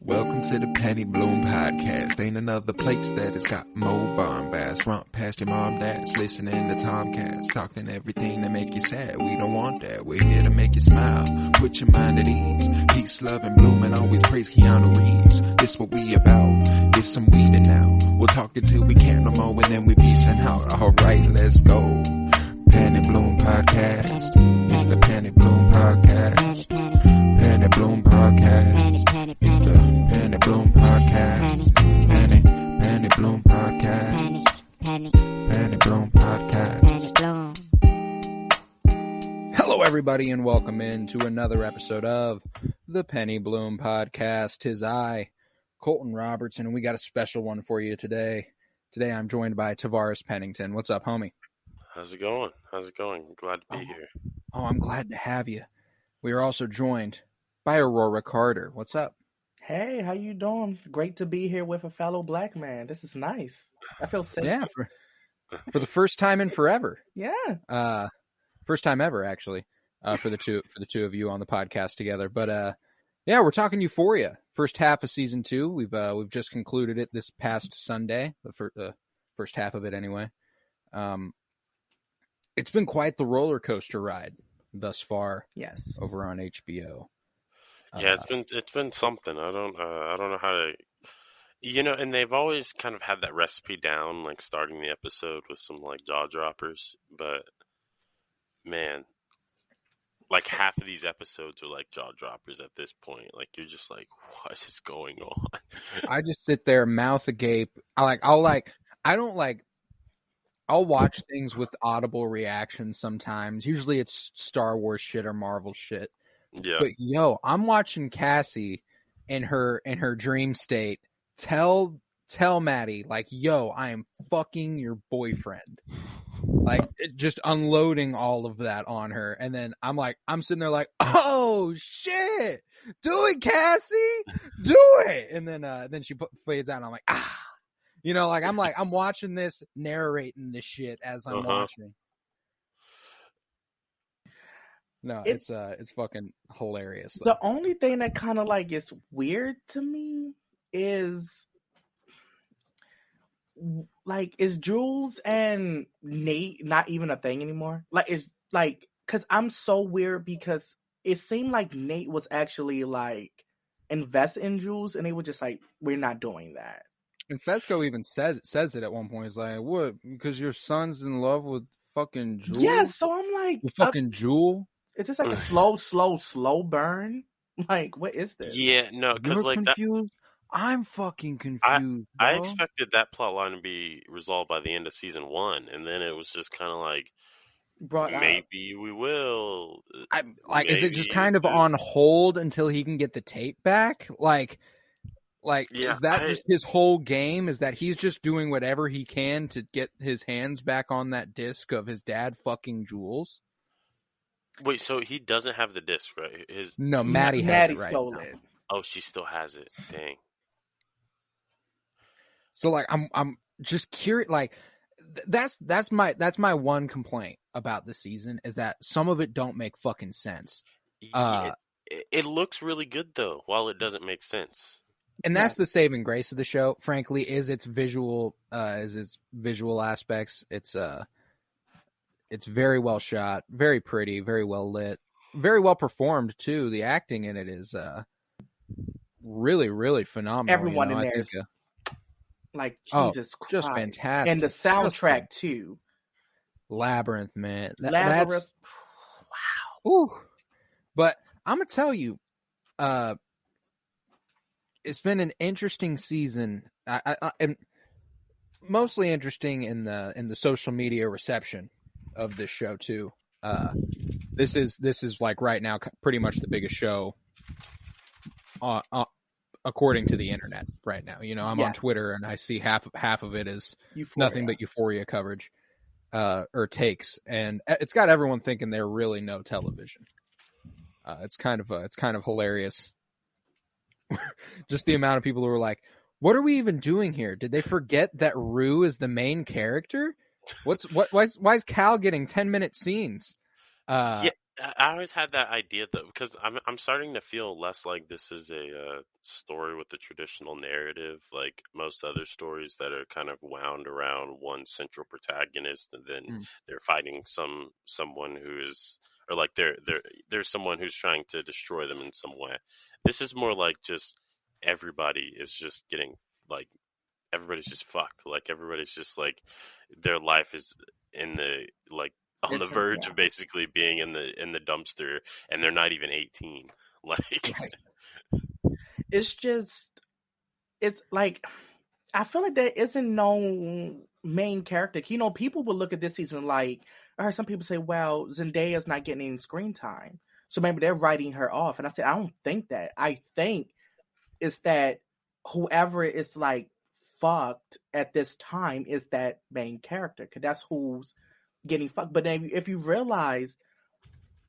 Welcome to the Penny Bloom Podcast. Ain't another place that has got more bombast. Romp past your mom, dad's listening to Tomcats. Talking everything that make you sad. We don't want that. We're here to make you smile. Put your mind at ease. Peace, love, and bloom, and always praise Keanu Reeves. This what we about. This some weeding now. We'll talk until we can't no more, and then we peacing out. Alright, let's go. Penny Bloom Podcast. It's the Penny Bloom Podcast. Penny Bloom Podcast. It's the Penny Bloom Podcast. Penny Bloom Podcast. Penny Bloom Podcast. Hello, everybody, and welcome into another episode of the Penny Bloom Podcast. 'Tis I, Colton Robertson, and we got a special one for you today. Today, I'm joined by Tavarus Pennington. What's up, homie? How's it going? Glad to be here. Oh, I'm glad to have you. We are also joined by Aurora Carter. What's up? Hey, how you doing? Great to be here with a fellow black man. This is nice. I feel safe. Yeah, for the first time in forever. Yeah. First time ever, actually, for the two of you on the podcast together. But yeah, we're talking Euphoria. First half of season 2. We've just concluded it this past Sunday. The first half of it, anyway. It's been quite the roller coaster ride thus far. Yes. Over on HBO. Yeah, it's been something. I don't know how to, and they've always kind of had that recipe down, like starting the episode with some like jaw droppers. But man, like half of these episodes are like jaw droppers at this point. Like you're just like, what is going on? I just sit there, mouth agape. I'll watch things with audible reactions sometimes. Usually it's Star Wars shit or Marvel shit. Yeah. But I'm watching Cassie in her dream state tell Maddie, like, I am fucking your boyfriend. Like, just unloading all of that on her. And then I'm sitting there like, oh shit, do it, Cassie, do it. And then she fades out and I'm like, I'm watching this, narrating this shit as I'm watching. No, it's fucking hilarious. Though. The only thing that kind of like is weird to me is Jules and Nate not even a thing anymore? Like, it's like, cause I'm so weird because it seemed like Nate was actually like invested in Jules and they were just like, we're not doing that. And Fesco even says it at one point. He's like, what? Because your son's in love with fucking Jules? Yeah, so I'm like, fucking Jewel? Is this like a slow burn? Like, what is this? Yeah, no, because like confused. I'm fucking confused. I expected that plot line to be resolved by the end of season 1, and then it was just kind of like, maybe we will. Is it just kind of on hold until he can get the tape back? Is that just his whole game? Is that he's just doing whatever he can to get his hands back on that disc of his dad fucking Jules? Wait, so he doesn't have the disc, right? Maddie has it right stole now. it. Oh, she still has it. Dang. So I'm just curious. Like that's my one complaint about the season is that some of it don't make fucking sense. It looks really good though, while it doesn't make sense. And that's the saving grace of the show, frankly, is its visual aspects. It's very well shot, very pretty, very well lit, very well performed too. The acting in it is really, really phenomenal. Everyone in there is like, Jesus Christ. Just fantastic. And the soundtrack too. Labyrinth, man. Labyrinth. Wow. Ooh. But I'm gonna tell you, it's been an interesting season. And mostly interesting in the social media reception of this show too. This is like right now pretty much the biggest show according to the internet right now. I'm on Twitter and I see half of it is Euphoria. Nothing but Euphoria coverage or takes, and it's got everyone thinking they're really no television. It's kind of hilarious. Just the amount of people who are like, what are we even doing here? Did they forget that Rue is the main character? Why is Cal getting 10-minute scenes? Yeah, I always had that idea though, because I'm starting to feel less like this is a story with the traditional narrative, like most other stories that are kind of wound around one central protagonist, and then they're fighting someone who is, or like there's someone who's trying to destroy them in some way. This is more like just everybody is just getting like everybody's just fucked. Like everybody's just like their life is in the like on the verge of basically being in the dumpster, and they're not even 18. Like it's like I feel like there isn't no main character. You know, people will look at this season like I heard some people say, well, Zendaya's not getting any screen time, so maybe they're writing her off. And I said, I don't think that. I think it's that whoever is like fucked at this time is that main character, because that's who's getting fucked. But then if you realize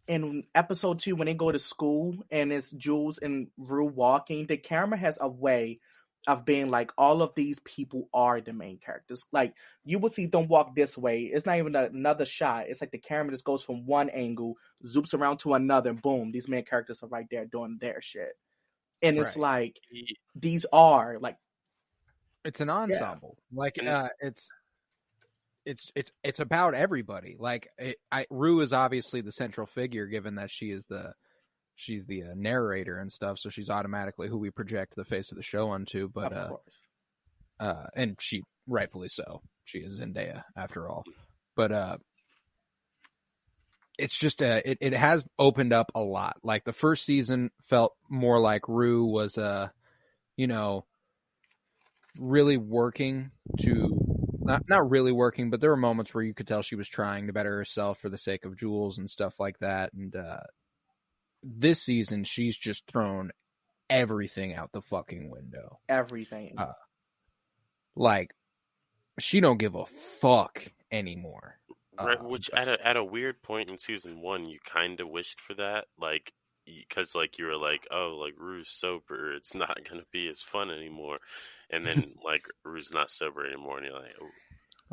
in episode 2 when they go to school and it's Jules and Rue walking, the camera has a way of being like all of these people are the main characters. Like you will see them walk this way. It's not even another shot. It's like the camera just goes from one angle, zoops around to another, and boom, these main characters are right there doing their shit. And it's like these are like it's an ensemble. Like it's about everybody. Like Rue is obviously the central figure, given that she's the narrator and stuff, so she's automatically who we project the face of the show onto. But of course, and she rightfully so. She is Zendaya after all. But it's just it has opened up a lot. Like the first season felt more like Rue was really working to not really working, but there were moments where you could tell she was trying to better herself for the sake of Jules and stuff like that. And this season, she's just thrown everything out the fucking window. Everything. Like she don't give a fuck anymore. Right, which at a weird point in season 1, you kind of wished for that, like, because like you were like, oh, like Rue's sober, it's not gonna be as fun anymore, and then like Rue's not sober anymore, and you're like, oh.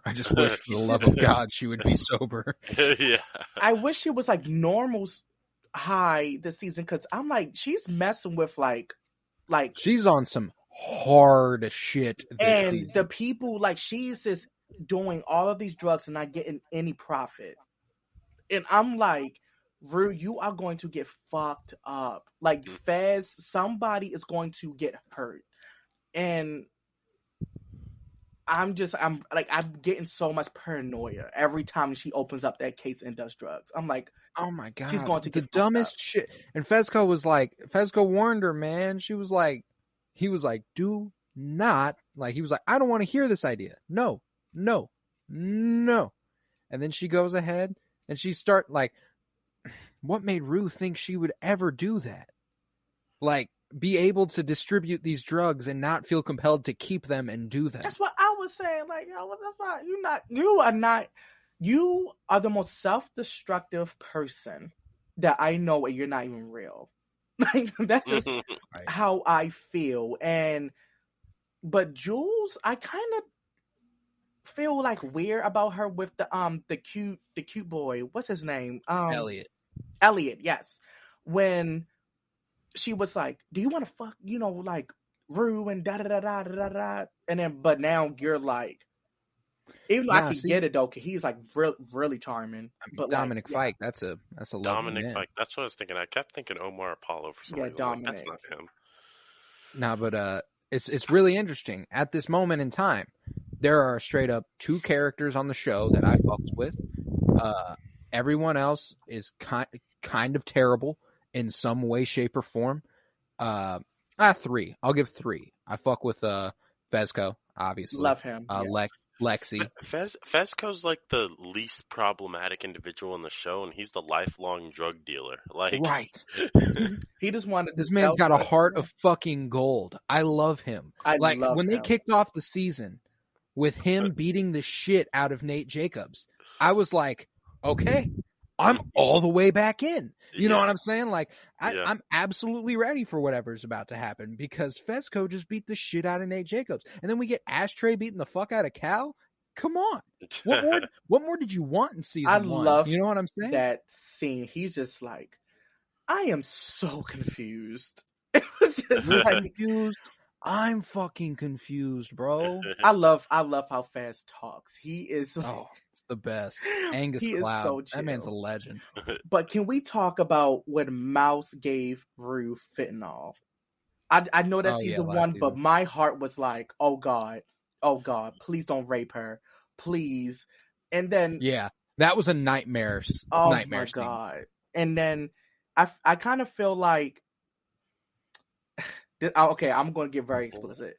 I just wish for the love of God she would be sober. Yeah, I wish it was like normal high this season, because I'm like, she's messing with like she's on some hard shit this season. The people, like, she's just doing all of these drugs and not getting any profit. And I'm like, Rue, you are going to get fucked up. Like, Fez, somebody is going to get hurt. And I'm getting so much paranoia every time she opens up that case and does drugs. I'm like, oh my God, she's going to get the dumbest shit. And Fezco warned her, man. He was like, do not, like, he was like, I don't want to hear this idea. No. And then she goes ahead and she like, what made Rue think she would ever do that? Like, be able to distribute these drugs and not feel compelled to keep them and do them. That's what I was saying. Like, yo, that's why you are the most self-destructive person that I know, and you're not even real. Like, that's just how I feel. But Jules, I kind of feel like weird about her with the cute boy. What's his name? Elliot, yes. When she was like, do you want to fuck, like Rue and da da da da da da, and then but now you're like, even though I can get it though, cause he's like really charming. But Dominic Fike, that's a Dominic Fike. That's what I was thinking. I kept thinking Omar Apollo for some reason. Dominic. Like, that's not him. Nah, but it's really interesting. At this moment in time, there are straight up 2 characters on the show that I fucked with. Everyone else is kind of terrible in some way, shape, or form. 3. I'll give 3. I fuck with Fezco, obviously. Love him. Yes. Lexi. Fezco's like the least problematic individual in the show, and he's the lifelong drug dealer. Like, right. He just wanted. This man's got a heart of fucking gold. I love him. When they kicked off the season with him beating the shit out of Nate Jacobs, I was like, okay, I'm all the way back in. You know what I'm saying? Like, I'm absolutely ready for whatever's about to happen, because Fezco just beat the shit out of Nate Jacobs. And then we get Ashtray beating the fuck out of Cal. come on. What more did you want in season I 1? love You know what I'm saying? that scene. He's just like, I am so confused. It was just You're like, confused. I'm fucking confused, bro. I love how Fast talks. He is like, Oh, it's the best. Angus he is Cloud. so That man's a chill. legend. But can we talk about when Mouse gave Rue fentanyl? I know that's season last 1, season. but my heart was like, oh God, please don't rape her, please. And then Yeah, that was a nightmare my scene. God. And then I kind of feel like, okay, I'm going to get very explicit,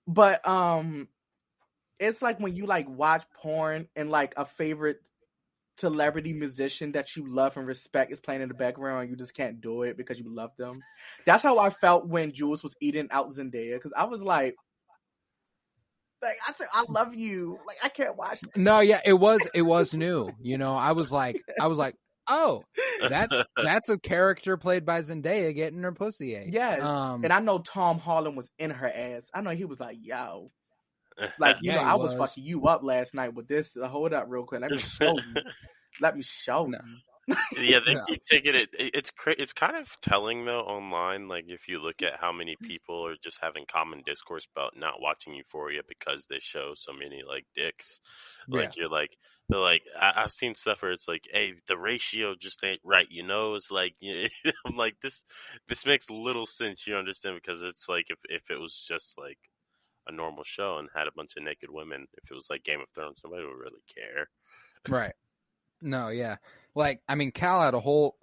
but it's like when you like watch porn and like a favorite celebrity musician that you love and respect is playing in the background and you just can't do it because you love them. That's how I felt when Jules was eating out Zendaya, because I was like I said, I love you. Like, I can't watch that. No, yeah, it was new. You know, I was like, oh, that's a character played by Zendaya getting her pussy ate. Yes. And I know Tom Holland was in her ass. I know he was like, yo. Like, you Yeah, know, he I was was. fucking you up last night with this. Hold up real quick. Let me show you. Let me show No. you. Yeah, they No. keep taking it. It's kind of telling though online. Like if you look at how many people are just having common discourse about not watching Euphoria because they show so many like dicks. Like you're like they're like I've seen stuff where it's like, hey, the ratio just ain't right. You know, it's like I'm like this makes little sense. You understand, because it's like if it was just like a normal show and had a bunch of naked women, if it was like Game of Thrones, nobody would really care. Right. No, yeah. Like, I mean, Cal had a whole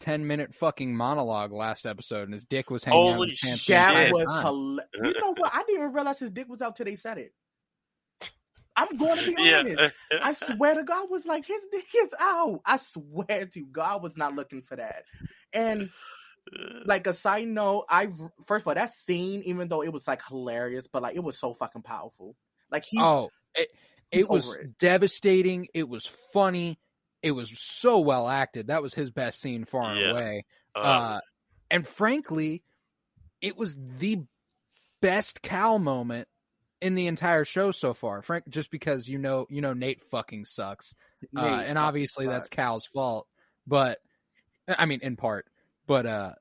10-minute fucking monologue last episode, and his dick was hanging out of Holy his pants shit. the That entire was time. hilarious. You know what? I didn't even realize his dick was out till they said it. I'm going to be Yeah. honest. I swear to God, was like, his dick is out. I swear to God, I was not looking for that. And like a side note, first of all, that scene, even though it was like hilarious, but like it was so fucking powerful. Like it was over it. devastating. It was funny. It was so well acted. That was his best scene far and away. And frankly, it was the best Cal moment in the entire show so far. Frank, just because you know Nate fucking sucks, and obviously that's Cal's fault. But I mean, in part. But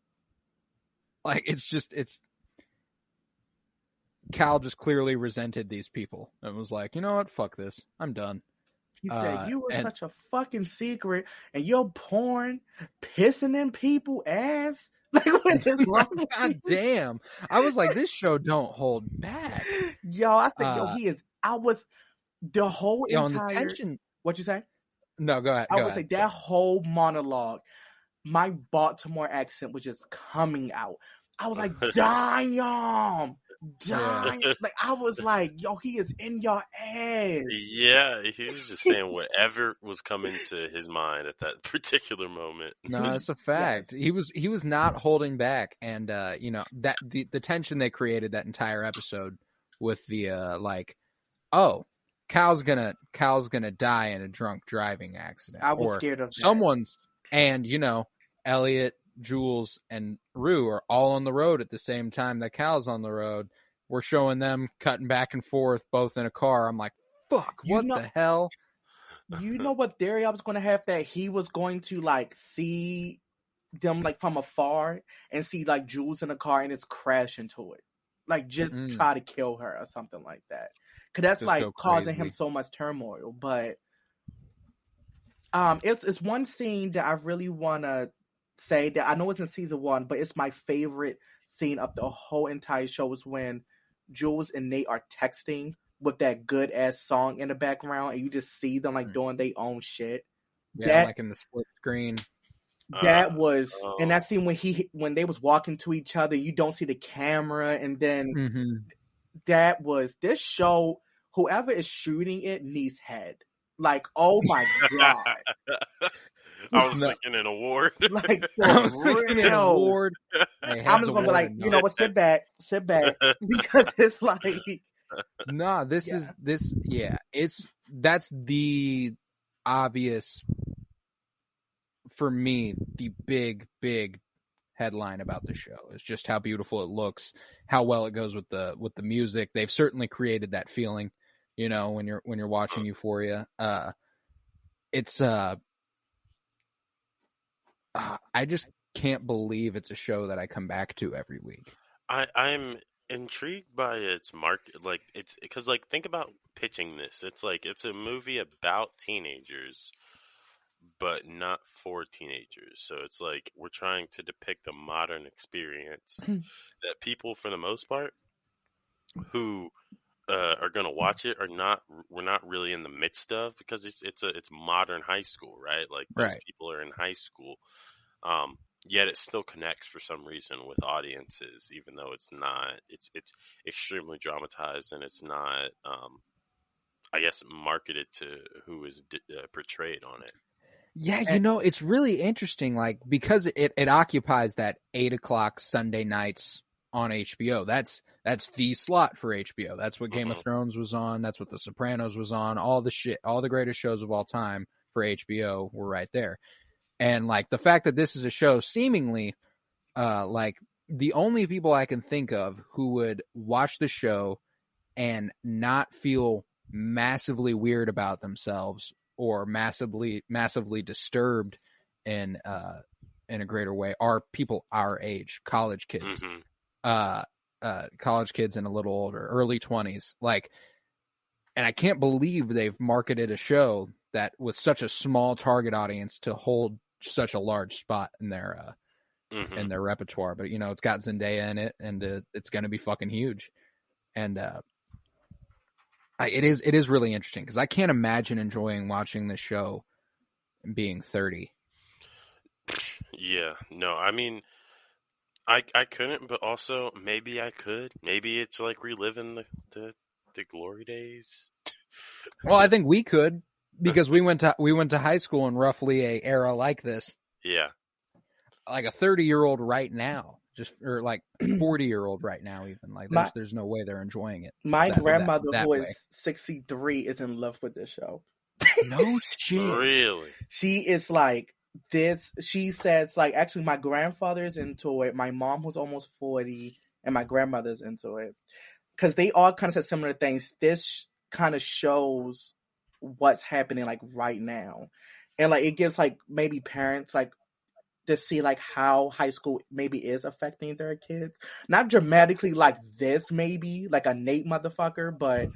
like it's Cal just clearly resented these people and was like, you know what, fuck this, I'm done. He said, you were such a fucking secret, and your porn pissing in people ass. Like, what is wrong? God damn. I was like, this show don't hold back. Yo, I said, he is. I was the whole entire. The tension. What you say? No, go ahead. I would say that whole monologue, my Baltimore accent was just coming out. I was like, damn. Yeah. Like, I was like, yo, he is in your ass. Yeah, he was just saying whatever was coming to his mind at that particular moment. No, that's a fact. Yes. He was not holding back, and that the tension they created that entire episode with the like, oh, Cal's gonna die in a drunk driving accident. I was scared of that. Someone's, and Elliot, Jules, and Rue are all on the road at the same time that Cal's on the road. We're showing them cutting back and forth, both in a car. I'm like, fuck, what the hell? You know what theory I was going to have? That he was going to like see them like from afar and see like Jules in a car and just crash into it. Like just try to kill her or something like that. Cause that's just like causing him so much turmoil. But it's one scene that I really want to say that I know it's in season 1, but it's my favorite scene of the whole entire show is when Jules and Nate are texting with that good ass song in the background, and you just see them like doing their own shit. Yeah, like in the split screen. That was, and that scene when they was walking to each other, you don't see the camera, and then that was this show. Whoever is shooting it needs head. Like, oh my God. I was thinking an award. Like, I was thinking an award. I'm just gonna be like, you know what? Sit back, because it's like, nah. That's the obvious for me. The big headline about the show is just how beautiful it looks, how well it goes with the music. They've certainly created that feeling. you know, when you're watching Euphoria. It's I just can't believe it's a show that I come back to every week. I'm intrigued by its market. Like, it's because, like, think about pitching this. It's like it's a movie about teenagers, but not for teenagers. So it's like we're trying to depict a modern experience that people, for the most part, who are going to watch it we're not really in the midst of, because it's modern high school, right? Like, those Right. people are in high school. Yet it still connects for some reason with audiences, even though it's not. It's extremely dramatized, and it's not. I guess marketed to who is portrayed on it. Yeah, you know, it's really interesting, like, because it occupies that 8:00 Sunday nights on HBO. That's the slot for HBO. That's what Game of Thrones was on. That's what The Sopranos was on. All the greatest shows of all time for HBO were right there. And like the fact that this is a show seemingly, like the only people I can think of who would watch the show and not feel massively weird about themselves or massively disturbed in a greater way are people our age, college kids, college kids and a little older, early 20s. Like, and I can't believe they've marketed a show that with such a small target audience to hold such a large spot in their repertoire. But you know, it's got Zendaya in it, and it's going to be fucking huge. And it is really interesting because I can't imagine enjoying watching this show and being 30. Yeah, no, I mean, I couldn't, but also maybe I could. Maybe it's like reliving the glory days. Well, I think we could, because we went to high school in roughly a era like this. Yeah. Like a 30-year-old right now, or like 40-year-old right now, even. Like there's no way they're enjoying it. My grandmother, who way. is 63, is in love with this show. No shit. Really? She is like this. She says, like, actually, my grandfather's into it. My mom, who's almost 40, and my grandmother's into it. Because they all kind of said similar things. This kind of shows what's happening, like, right now. And, like, it gives, like, maybe parents, like, to see, like, how high school maybe is affecting their kids. Not dramatically like this, maybe, like a Nate motherfucker, but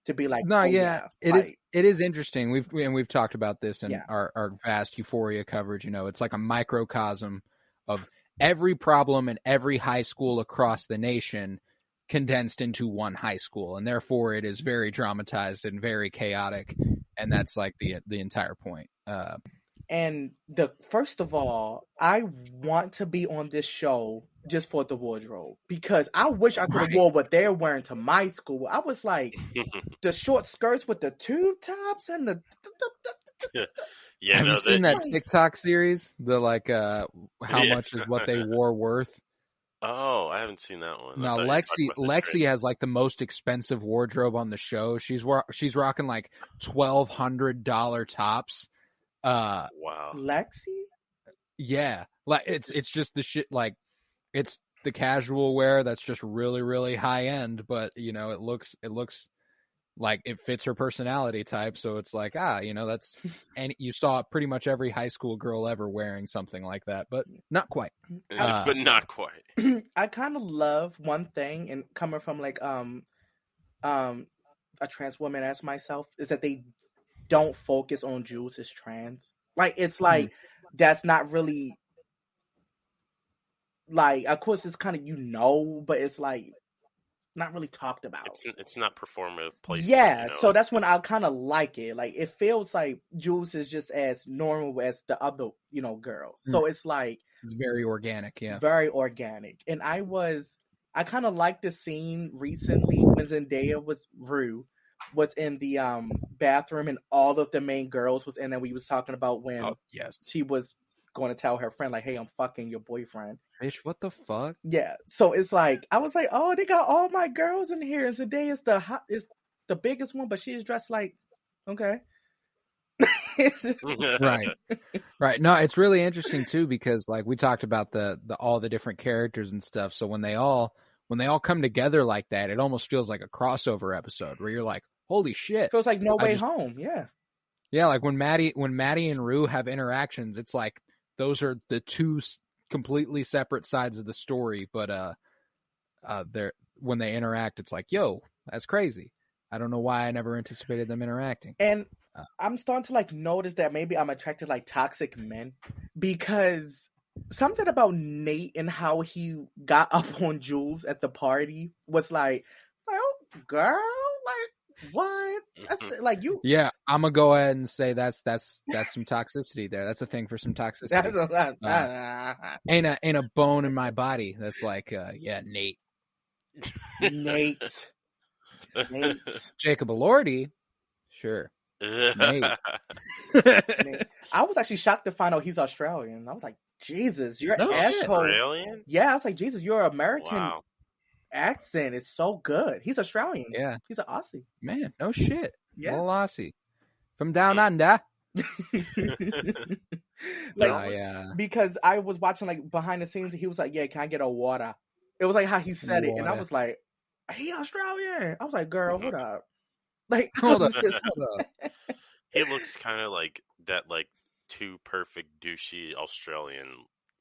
to be like, no, oh, yeah. It is interesting. We've talked about this in our vast Euphoria coverage. You know, it's like a microcosm of every problem in every high school across the nation condensed into one high school, and therefore it is very dramatized and very chaotic, and that's like the entire point. And first of all, I want to be on this show just for the wardrobe, because I wish I could have wore what they're wearing to my school. I was like, the short skirts with the tube tops and the. Yeah, have you seen that TikTok series? The like, how much is what they wore worth? Oh, I haven't seen that one. No, Lexi has like the most expensive wardrobe on the show. She's rocking like $1,200 tops. Wow. Lexi? Yeah. Like it's just the shit, like it's the casual wear that's just really, really high end, but you know, it looks like it fits her personality type. So it's like, you know, that's, and you saw pretty much every high school girl ever wearing something like that, but not quite. But not quite. I kind of love one thing, and coming from like a trans woman as myself, is that they don't focus on Jules as trans. Like, it's like that's not really, like, of course it's kind of, you know, but it's like not really talked about. It's not performative placement. Yeah, you know? So that's when I kind of like it. Like, it feels like Jules is just as normal as the other, you know, girls. So it's like, it's very organic. Yeah, very organic. And I kind of liked the scene recently when Zendaya was in the bathroom, and all of the main girls was in, and we was talking about when she was going to tell her friend, like, hey, I'm fucking your boyfriend. Bitch, what the fuck? Yeah. So it's like, I was like, oh, they got all my girls in here, and Zendaya is the biggest one, but she is dressed like, okay. Right. No, it's really interesting too, because like we talked about the all the different characters and stuff. So when they all come together like that, it almost feels like a crossover episode where you're like, holy shit. Feels like No Way just- Home. Yeah. Yeah, like when Maddie and Rue have interactions, it's like those are the two completely separate sides of the story, but they're when they interact, it's like, yo, that's crazy. I don't know why I never anticipated them interacting. And I'm starting to like notice that maybe I'm attracted to like toxic men because something about Nate and how he got up on Jules at the party was like, oh, girl, like what? That's like you. Yeah, I'm gonna go ahead and say that's some toxicity there. That's a thing for some toxicity. That's Ain't a bone in my body that's like, yeah, Nate. Nate. Jacob Elordi, sure. Nate. I was actually shocked to find out he's Australian. I was like, Jesus, you're No an shit. asshole. Australian? Yeah, I was like, Jesus, your American Wow. accent is so good. He's Australian. Yeah, He's an Aussie. man, no shit. Yeah. Little Aussie from down under. Like, because I was watching like behind the scenes and he was like, yeah, can I get a water? It was like how he said it, and I was like, he Australian. I was like, girl, hold up. Like, Hold I up. was just- Hold up. He looks kind of like that, like too perfect douchey Australian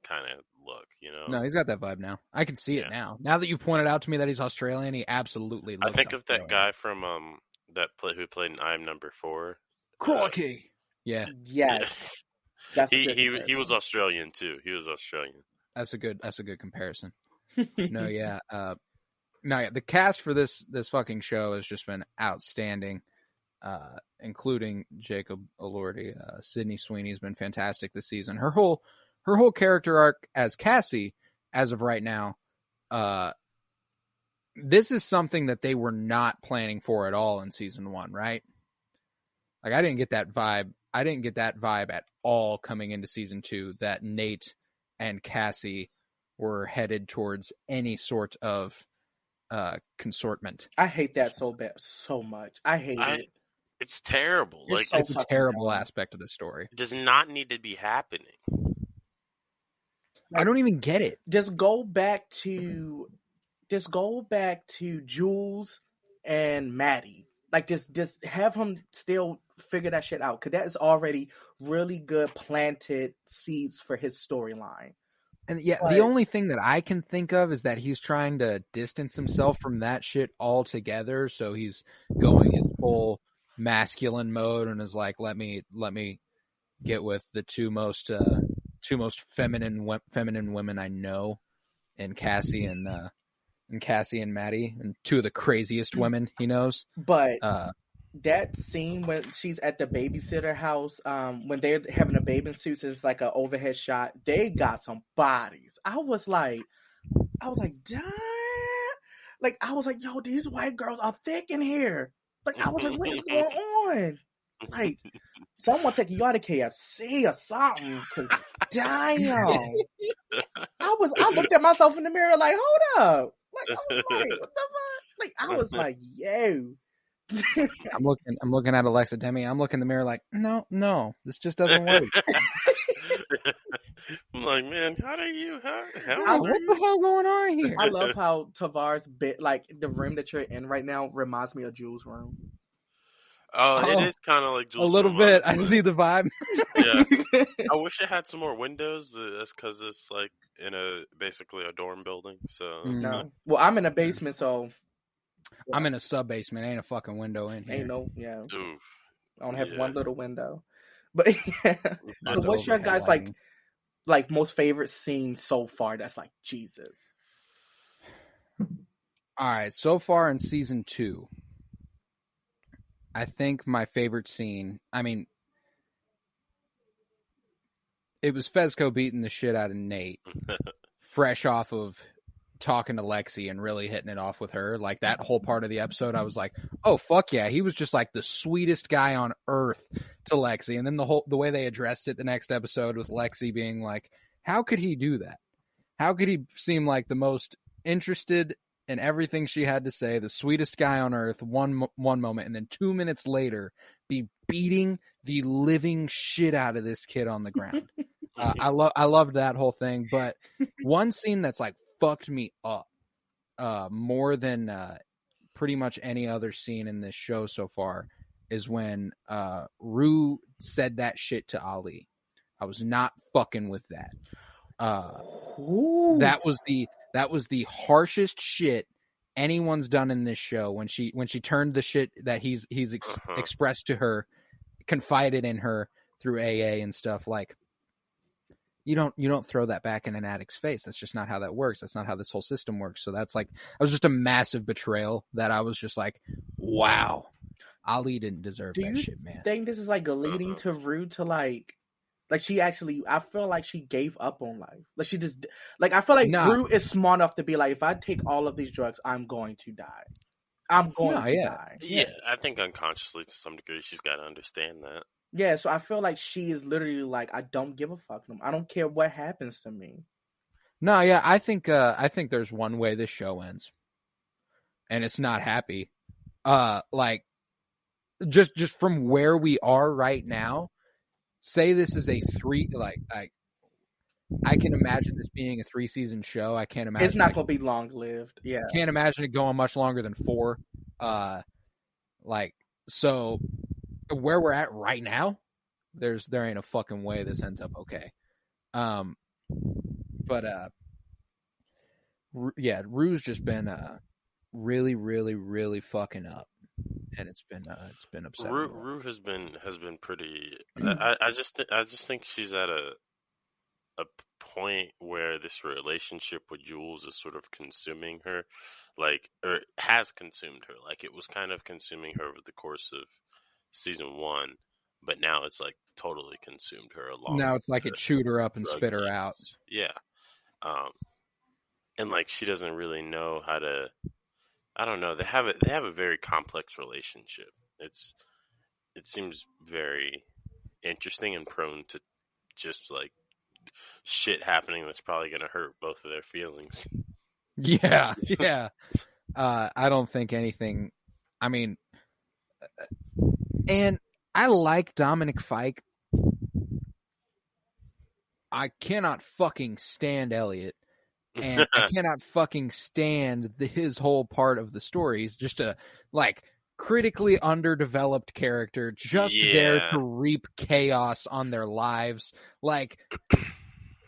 kind of look, you know? No, he's got that vibe now. I can see it now. Now that you pointed out to me that he's Australian, he absolutely looks I think of that Australian. guy from who played in I Am Number 4. Crocky. Yeah, yes. That's a good He comparison. was Australian too. He was Australian. that's a good comparison. No, yeah. The cast for this fucking show has just been outstanding, including Jacob Elordi. Sydney Sweeney's been fantastic this season. Her whole character arc as Cassie, as of right now, this is something that they were not planning for at all in season 1, right? Like, I didn't get that vibe. I didn't get that vibe at all coming into season 2 that Nate and Cassie were headed towards any sort of consortment. I hate that so bad, so much. I hate it. It's terrible. It's Like so It's a fucking terrible dumb. aspect of the story. it does not need to be happening. I don't even get it. Just go back to Jules and Maddie. Like just have him still figure that shit out, because that is already really good planted seeds for his storyline. And yeah, But- the only thing that I can think of is that he's trying to distance himself from that shit altogether. So he's going in full masculine mode and is like, let me get with the two most feminine women I know, and Cassie and Maddie, and two of the craziest women he knows. But that scene when she's at the babysitter house, when they're having a bathing suit, it's like an overhead shot. They got some bodies. I was like, damn. Like, I was like, yo, these white girls are thick in here. Like, I was like, what is going on? Like, someone take you out of KFC or something. Cause damn. I looked at myself in the mirror like, hold up. Like, I was like, what the fuck? Like, I was like, yo. I'm looking at Alexa Demi. I'm looking in the mirror like, no, this just doesn't work. I'm like, man, how do you? What the hell going on here? I love how Tavarus like the room that you're in right now reminds me of Jules' room. It is kind of like A little bit. I see the vibe. Yeah, I wish it had some more windows, but that's because it's like in basically a dorm building. So No. Well, I'm in a basement, so I'm in a sub basement. Ain't a fucking window in here. ain't no, yeah. Oof. I don't have Yeah. one little window. But yeah. So That's what's your overhead guys lighting. like most favorite scene so far? That's like Jesus. All right, so far in season 2, I think my favorite scene, I mean, it was Fezco beating the shit out of Nate, fresh off of talking to Lexi and really hitting it off with her. Like, that whole part of the episode, I was like, oh, fuck yeah. He was just like the sweetest guy on earth to Lexi. And then the way they addressed it the next episode with Lexi being like, how could he do that? How could he seem like the most interested in everything she had to say, the sweetest guy on earth, one moment, and then 2 minutes later be beating the living shit out of this kid on the ground? I loved that whole thing. But one scene that's like fucked me up more than pretty much any other scene in this show so far is when Rue said that shit to Ali. I was not fucking with that. That was the harshest shit anyone's done in this show when she turned the shit that he's expressed to her, confided in her through AA and stuff. Like, you don't throw that back in an addict's face. That's just not how that works. That's not how this whole system works. So that's like, it was just a massive betrayal that I was just like, wow, Ali didn't deserve that shit, man. Do you think this is like leading to Rue to like she actually, I feel like she gave up on life. Like she just, like, I feel like Rue is smart enough to be like, if I take all of these drugs, I'm going to die. I'm going to die. Yeah, I think unconsciously to some degree she's got to understand that. Yeah, so I feel like she is literally like, I don't give a fuck. I don't care what happens to me. No, yeah, I think there's one way this show ends, and it's not happy. Like, just from where we are right now, say this is a 3, like, I can imagine this being a 3-season show. I can't imagine it's not going to be long lived. Yeah, can't imagine it going much longer than 4. Like, so where we're at right now, there ain't a fucking way this ends up okay. Yeah, Rue's just been really, really, really fucking up, and it's been upsetting. Rue has been pretty. I just think she's at a point where this relationship with Jules is sort of consuming her, like, or has consumed her. Like, it was kind of consuming her over the course of season 1, but now it's like totally consumed her. Now it's like it chewed her up and spit her out. Yeah. And like she doesn't really know how to. I don't know. They have a very complex relationship. It seems very interesting and prone to just like shit happening that's probably going to hurt both of their feelings. Yeah. I don't think anything. I mean, and I like Dominic Fike. I cannot fucking stand Elliot. And I cannot fucking stand his whole part of the story. He's just a, like, critically underdeveloped character, just there to reap chaos on their lives. Like,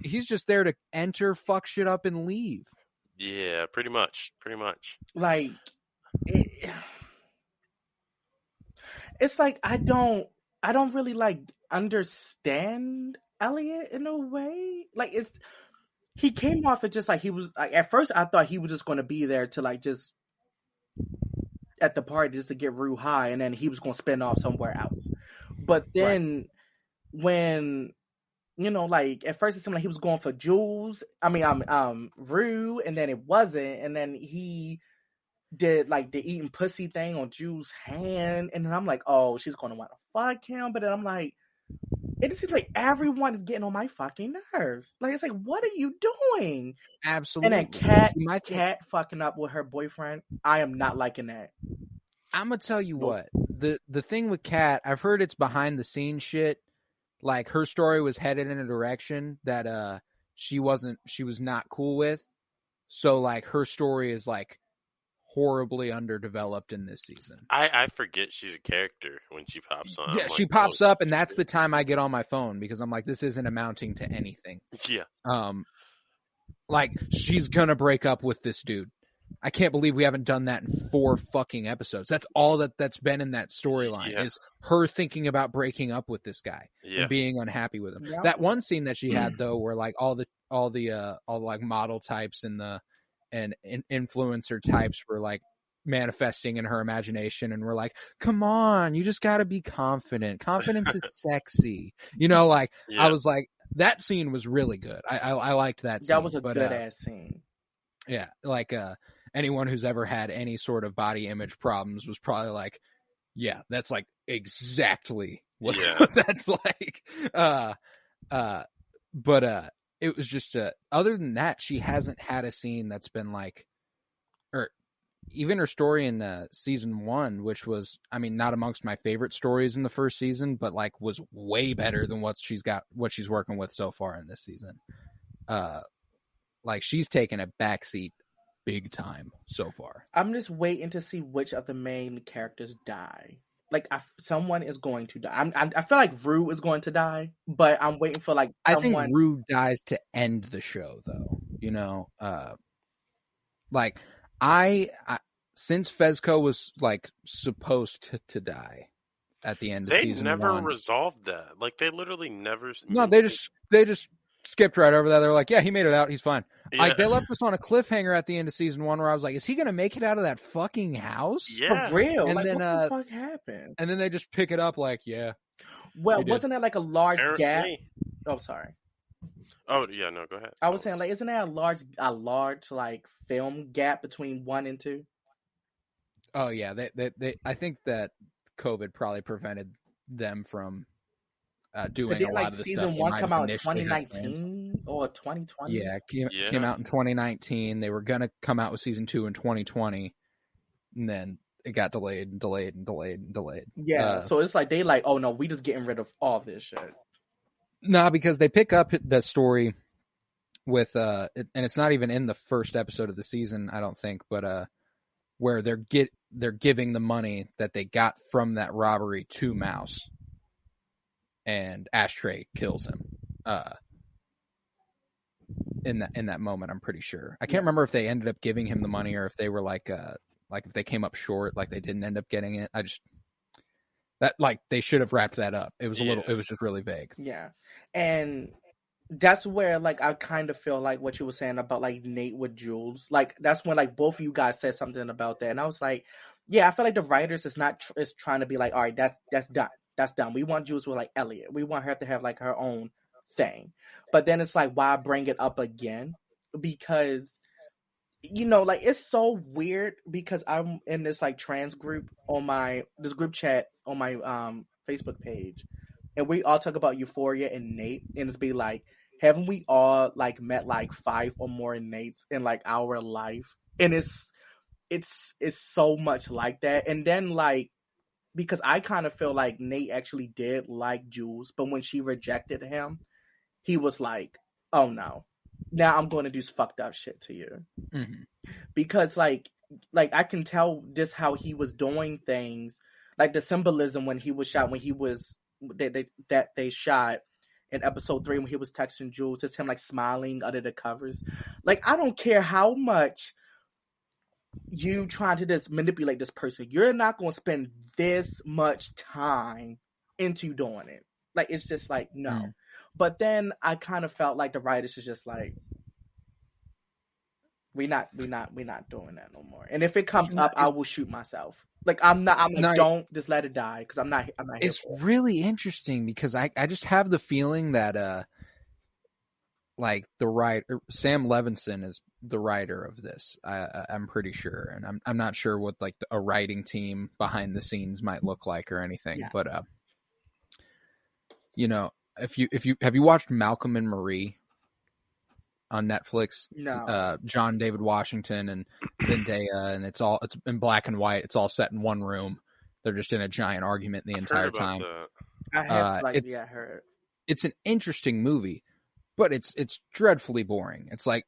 he's just there to enter, fuck shit up, and leave. Yeah, pretty much. Like, it's like I don't really like understand Elliot in a way. Like, he came off as just like he was like, at first I thought he was just going to be there to like just at the party just to get Rue high, and then he was going to spin off somewhere else. But then when, you know, like at first it seemed like he was going for Jules. I mean, Rue, and then it wasn't, and then he did like the eating pussy thing on Jules' hand, and then I'm like, oh, she's going to want to fuck him. But then I'm like, it seems like everyone is getting on my fucking nerves. Like, it's like, what are you doing? Absolutely. And then Kat fucking up with her boyfriend. I am not liking that. I'm gonna tell you what. The thing with Kat, I've heard it's behind the scenes shit. Like, her story was headed in a direction that she was not cool with. So like her story is like horribly underdeveloped in this season. I forget she's a character when she pops on. Yeah, she pops up, and that's the time I get on my phone because I'm like, this isn't amounting to anything. Yeah. Like, she's gonna break up with this dude. I can't believe we haven't done that in 4 fucking episodes. That's all that's been in that storyline is her thinking about breaking up with this guy and being unhappy with him. Yeah. That one scene that she had though, where like all the like model types and influencer types were like manifesting in her imagination, and we're like, come on, you just got to be confident. Confidence is sexy, you know. Like I was like, that scene was really good. I liked that scene. That was a good ass scene. Yeah, like anyone who's ever had any sort of body image problems was probably like, yeah, that's like exactly what that's like. But it was just other than that, she hasn't had a scene that's been like, or even her story in season 1, which was, I mean, not amongst my favorite stories in the first season, but like was way better than what she's working with so far in this season. Like, she's taken a backseat big time so far. I'm just waiting to see which of the main characters die. Like, someone is going to die. I feel like Rue is going to die, but I'm waiting for like I someone. think Rue dies to end the show, though. You know, like I since Fezco was like supposed to die at the end of season They never 1. resolved that. Like, they literally never. No, they just skipped right over that. They were like, yeah, he made it out. He's fine. Yeah. Like, they left us on a cliffhanger at the end of season 1 where I was like, is he going to make it out of that fucking house? Yeah. For real. And like, then, what the fuck happened? And then they just pick it up like, yeah. Well, he did. wasn't that like a large gap? Apparently. Oh, sorry. Oh, yeah, no, go ahead. I was saying, like, isn't there a large like film gap between 1 and 2? Oh yeah, they I think that COVID probably prevented them from doing a lot of the season stuff. 1 come out in 2019 or 2020? Yeah, came out in 2019. They were gonna come out with season 2 in 2020, and then it got delayed. Yeah, so it's like they like, oh no, we just getting rid of all this shit. Nah, because they pick up the story with and it's not even in the first episode of the season, I don't think, but where they're giving the money that they got from that robbery to Mouse, and Ashtray kills him in that moment. I'm pretty sure. I can't remember if they ended up giving him the money or if they were like if they came up short, like they didn't end up getting it. They should have wrapped that up. It was it was just really vague. Yeah. And that's where like I kind of feel like what you were saying about like Nate with Jules. Like that's when like both of you guys said something about that, and I was like, yeah, I feel like the writers is trying to be like, all right, that's done. That's done. We want Jules with like Elliot. We want her to have like her own thing. But then it's like, why bring it up again? Because like it's so weird because I'm in this like trans group on this group chat on my Facebook page, and we all talk about Euphoria and Nate, and it's be like, haven't we all like met like 5 or more Nates in like our life? And it's so much like that. And then like, because I kind of feel like Nate actually did like Jules, but when she rejected him, he was like, oh no, now I'm going to do fucked up shit to you. Mm-hmm. Because like I can tell just how he was doing things, like the symbolism when he was shot, when he was that they shot in episode 3 when he was texting Jules, just him like smiling under the covers. Like, I don't care how much you trying to just manipulate this person, you're not going to spend this much time into doing it. Like, it's just like, no. Mm. But then I kind of felt like the writers is just like, we're not doing that no more. And if it comes up, I will shoot myself. Like, I'm like, don't just let it die, because I'm not here. It's really interesting because I just have the feeling that like the writer Sam Levinson is the writer of this. I'm pretty sure, and I'm not sure what like a writing team behind the scenes might look like or anything. Yeah. But if you have you watched Malcolm and Marie on Netflix? No. John David Washington and Zendaya, and it's in black and white. It's all set in one room. They're just in a giant argument the entire time. I have I heard. It's an interesting movie, but it's dreadfully boring. It's like,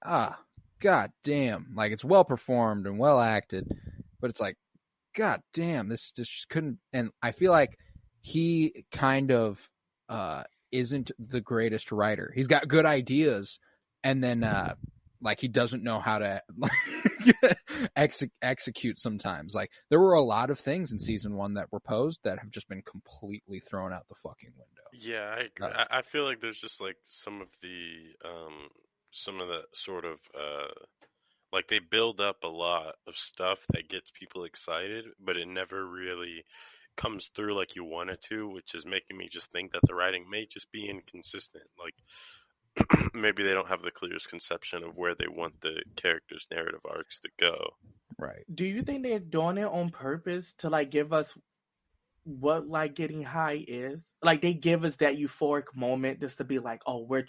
god damn. Like, it's well performed and well acted, but it's like, god damn, this just couldn't. And I feel like he kind of isn't the greatest writer. He's got good ideas, and then like he doesn't know how to execute sometimes. Like, there were a lot of things in season 1 that were posed that have just been completely thrown out the fucking window. Yeah, I agree. I feel like there's just like some of the sort of like they build up a lot of stuff that gets people excited, but it never really comes through like you want it to, which is making me just think that the writing may just be inconsistent. Like, maybe they don't have the clearest conception of where they want the characters' narrative arcs to go. Right. Do you think they're doing it on purpose to like give us what like getting high is? Like, they give us that euphoric moment just to be like, oh, we're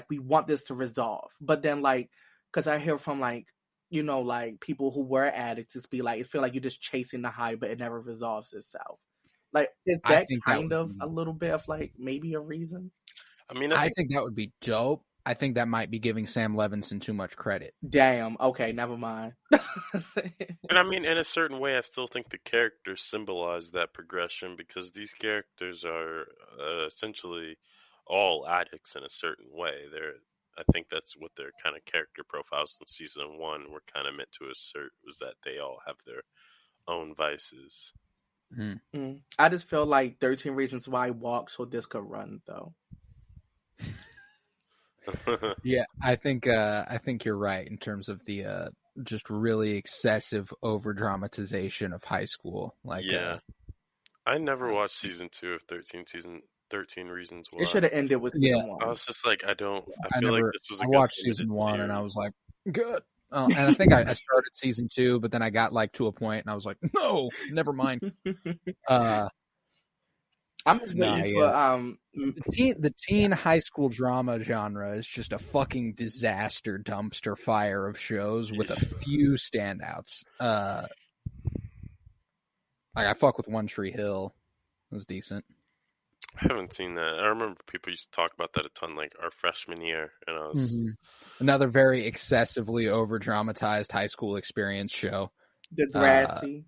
we want this to resolve. But then like, because I hear from like, like people who were addicts, just be like, it feel like you're just chasing the high, but it never resolves itself. Like, is that kind of a little bit of like maybe a reason? I mean, I think that would be dope, I think that might be giving Sam Levinson too much credit. Damn. Okay, never mind. And I mean, in a certain way, I still think the characters symbolize that progression because these characters are essentially all addicts in a certain way. I think that's what their kind of character profiles in season 1 were kind of meant to assert, was that they all have their own vices. I just feel like 13 Reasons Why walked so this could run, though. Yeah, I think you're right in terms of the just really excessive over dramatization of high school. Like, yeah, I never watched season 2 of 13 Reasons Why. It should have ended with season 1. I was just like, I feel like this was a I good watched season 1 and I was like, good. And I think I started season 2, but then I got like to a point and I was like, no, never mind. I'm just waiting for the teen high school drama genre is just a fucking disaster dumpster fire of shows with a few standouts. Like I fuck with One Tree Hill. It was decent. I haven't seen that. I remember people used to talk about that a ton, like our freshman year, and I was another very excessively over dramatized high school experience show. Degrassi,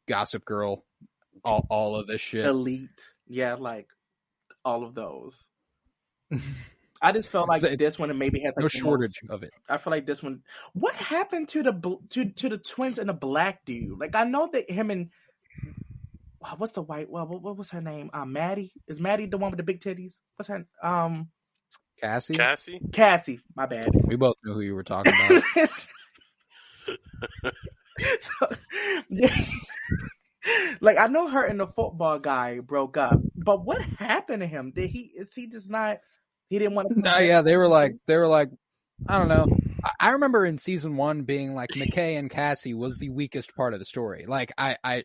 Gossip Girl. All of this shit. Elite. Yeah, like all of those. I just felt like this one maybe has like no shortage of it. I feel like this one. What happened to the twins and the black dude? Like I know that him and what's the white? Well, what was her name? Maddie. Is Maddie the one with the big titties? What's her? Cassie. Cassie. My bad. We both knew who you were talking about. Like I know her and the football guy broke up, but what happened to him? Is he just not? He didn't want to. No, yeah, they were like, I don't know. I remember in season 1 being like McKay and Cassie was the weakest part of the story. Like I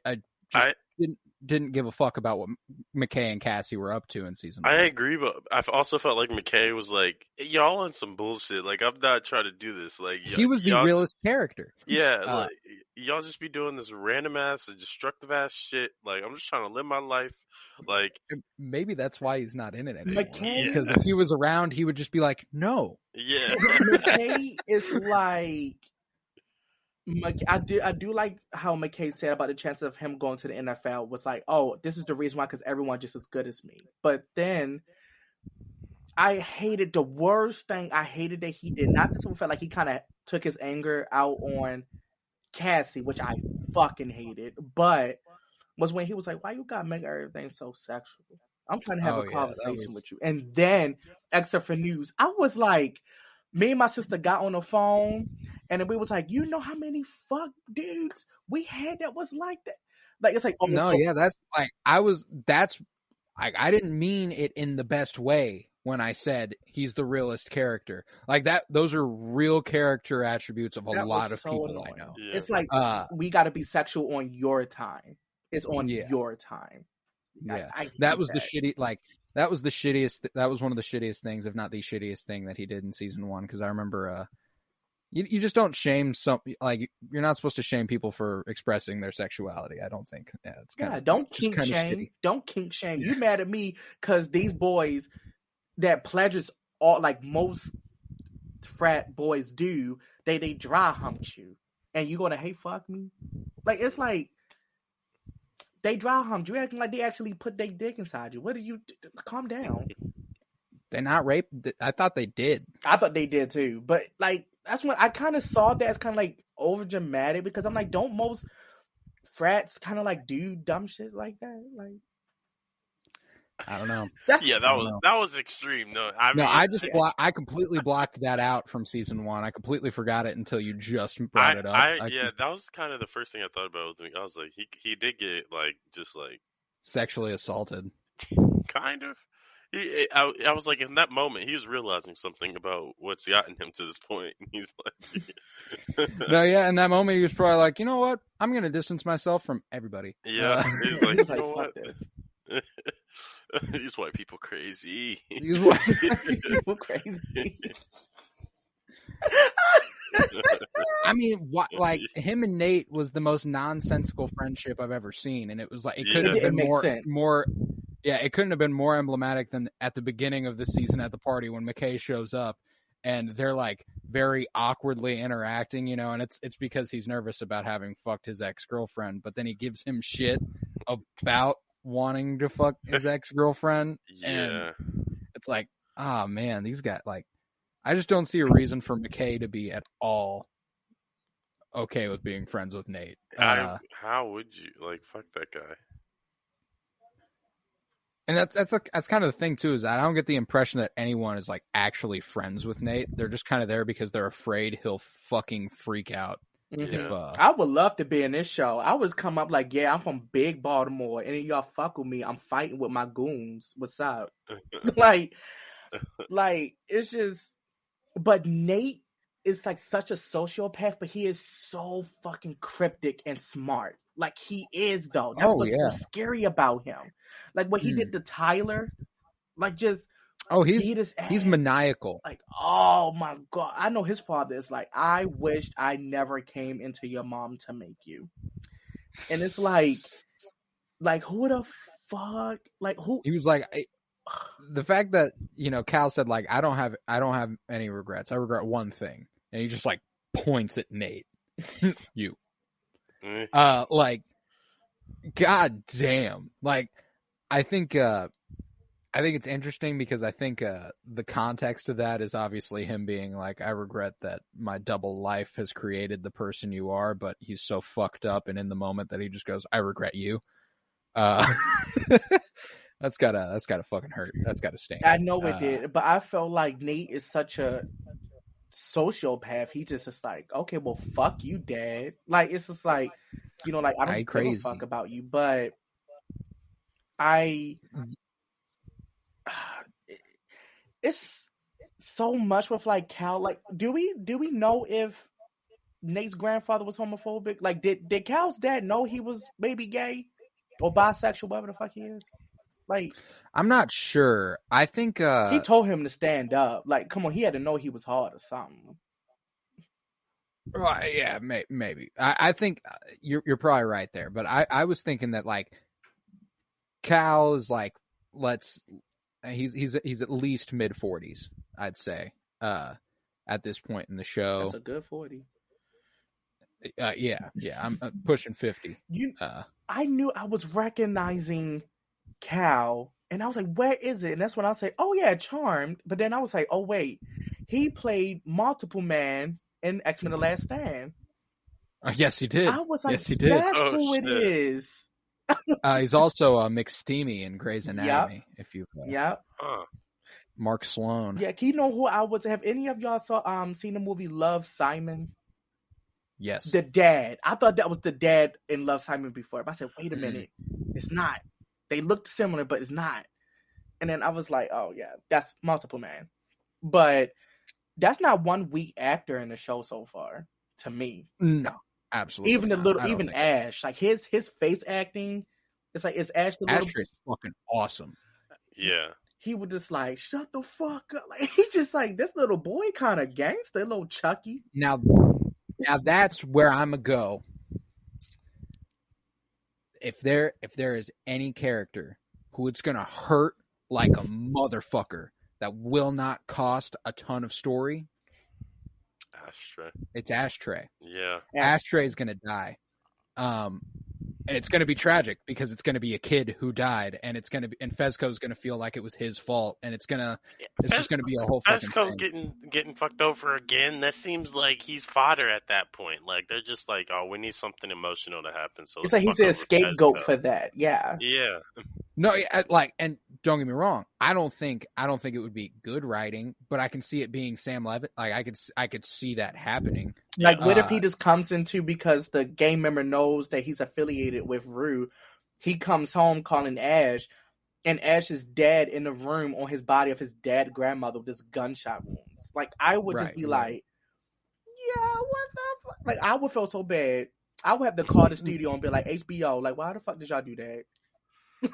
didn't give a fuck about what McKay and Cassie were up to in season 1. I agree, but I've also felt like McKay was like, y'all on some bullshit. Like, I'm not trying to do this. Like, he was the realest character. Yeah, like, y'all just be doing this random ass and destructive ass shit. Like, I'm just trying to live my life. Like, maybe that's why he's not in it anymore. McKay, because if he was around, he would just be like, no. Yeah. McKay is like. I do like how McKay said about the chances of him going to the NFL was like, oh, this is the reason why, because everyone's just as good as me. But then I hated the worst thing. I hated that he did not. This one felt like he kind of took his anger out on Cassie, which I fucking hated. But was when he was like, why you gotta make everything so sexual? I'm trying to have a conversation with you. And then, extra for news, I was like, me and my sister got on the phone, and then we was like, you know how many fuck dudes we had that was like that? Like, it's like, oh, no, that's like, I didn't mean it in the best way when I said he's the realest character. Like that, those are real character attributes of a lot of people annoying. I know. Yeah. It's like, we got to be sexual on your time. It's on your time. Yeah. That was the shitty, like, that was the shittiest. That was one of the shittiest things, if not the shittiest thing that he did in season 1. Because I remember, you just don't shame like you're not supposed to shame people for expressing their sexuality. I don't think. Yeah, it's kind of don't kink shame. Shitty. Don't kink shame. You mad at me because these boys that pledges all like most frat boys do. They dry humped you, and you gonna hate fuck me? Like it's like. They dry humped you, acting like they actually put their dick inside you. What do you calm down? They're not raped. I thought they did. I thought they did too, but like that's when I kind of saw that as kind of like over dramatic because I'm like, don't most frats kind of like do dumb shit like that? Like, I don't know. That was extreme. No, I completely blocked that out from season 1. I completely forgot it until you just brought it up. That was kind of the first thing I thought about. I was like, he did get like just like sexually assaulted. Kind of. I was like, in that moment, he was realizing something about what's gotten him to this point. And he's like, no, yeah. In that moment, he was probably like, you know what? I'm going to distance myself from everybody. Yeah, he's like, you know what? These white people crazy. These white people crazy. I mean, like him and Nate was the most nonsensical friendship I've ever seen, and it was like it could have been more Yeah, it couldn't have been more emblematic than at the beginning of the season at the party when McKay shows up and they're like very awkwardly interacting, and it's because he's nervous about having fucked his ex-girlfriend, but then he gives him shit about wanting to fuck his ex-girlfriend. Yeah. And it's like, oh man, these guys, like, I just don't see a reason for McKay to be at all okay with being friends with Nate. How would you, like, fuck that guy? And that's kind of the thing too, is I don't get the impression that anyone is like actually friends with Nate. They're just kind of there because they're afraid he'll fucking freak out. Mm-hmm. I would love to be in this show. I would come up like, yeah, I'm from big Baltimore, and y'all fuck with me. I'm fighting with my goons. What's up? like it's just. But Nate is like such a sociopath, but he is so fucking cryptic and smart. Like he is though. That's what's so scary about him. Like what he did to Tyler, like just he's maniacal. Like, oh my god, I know his father is like, I wished I never came into your mom to make you. And it's like who the fuck? Like who? He was like, the fact that Cal said like, I don't have any regrets. I regret one thing, and he just like points at Nate. You. Like, god damn. Like, I think it's interesting because I think the context of that is obviously him being like, I regret that my double life has created the person you are, but he's so fucked up and in the moment that he just goes, I regret you. That's gotta fucking hurt. That's gotta sting. I know it did, but I felt like Nate is such a sociopath. He just is like, okay, well, fuck you, Dad. Like it's just like, like I don't give a fuck about you, but it's so much with like Cal. Like, do we know if Nate's grandfather was homophobic? Like, did Cal's dad know he was maybe gay or bisexual, whatever the fuck he is? Like, I'm not sure. I think he told him to stand up. Like, come on, he had to know he was hard or something. Right? Yeah, maybe. I think you're probably right there. But I was thinking that like Cal is like, he's at least mid-40s, I'd say, at this point in the show. That's a good 40. Yeah, I'm pushing 50. I knew I was recognizing Cal, and I was like, where is it? And that's when I say, oh yeah, Charmed. But then I was like, oh wait, he played Multiple Man in X-Men: The Last Stand. Yes, he did. I was like, yes, he did. That's who it is. He's also McSteamy in Grey's Anatomy. Yep. If you Mark Sloan. Yeah, can you know who I was? Have any of y'all seen the movie Love, Simon? Yes. The dad. I thought that was the dad in Love, Simon before, but I said, wait a minute, it's not. They looked similar, but it's not. And then I was like, oh yeah, that's Multiple Man. But that's not one weak actor in the show so far, to me. No, absolutely. Even Ash, like his face acting, it's like, is Ash the little... Ash is fucking awesome. Yeah. He would just like, shut the fuck up. Like he's just like, this little boy kind of gangster, little Chucky. Now that's where I'm gonna go. If there is any character who it's gonna hurt like a motherfucker that will not cost a ton of story, Ashtray. It's Ashtray. Yeah. Ashtray is gonna die. And it's going to be tragic because it's going to be a kid who died, and Fezco's going to feel like it was his fault, and it's just going to be a whole fucking Fezco thing. getting fucked over again. That seems like he's fodder at that point. Like they're just like, oh, we need something emotional to happen. So it's like he's a scapegoat for that. Yeah. Yeah. No, and don't get me wrong. I don't think it would be good writing, but I can see it being Sam Levitt. Like I could see that happening. Like, what if he just comes into, because the gang member knows that he's affiliated with Rue, he comes home calling Ash, and Ash is dead in the room on his body of his dead grandmother with just gunshot wounds. Like, I would just be like, yeah, what the fuck? Like, I would feel so bad. I would have to call the studio and be like, HBO, like, why the fuck did y'all do that?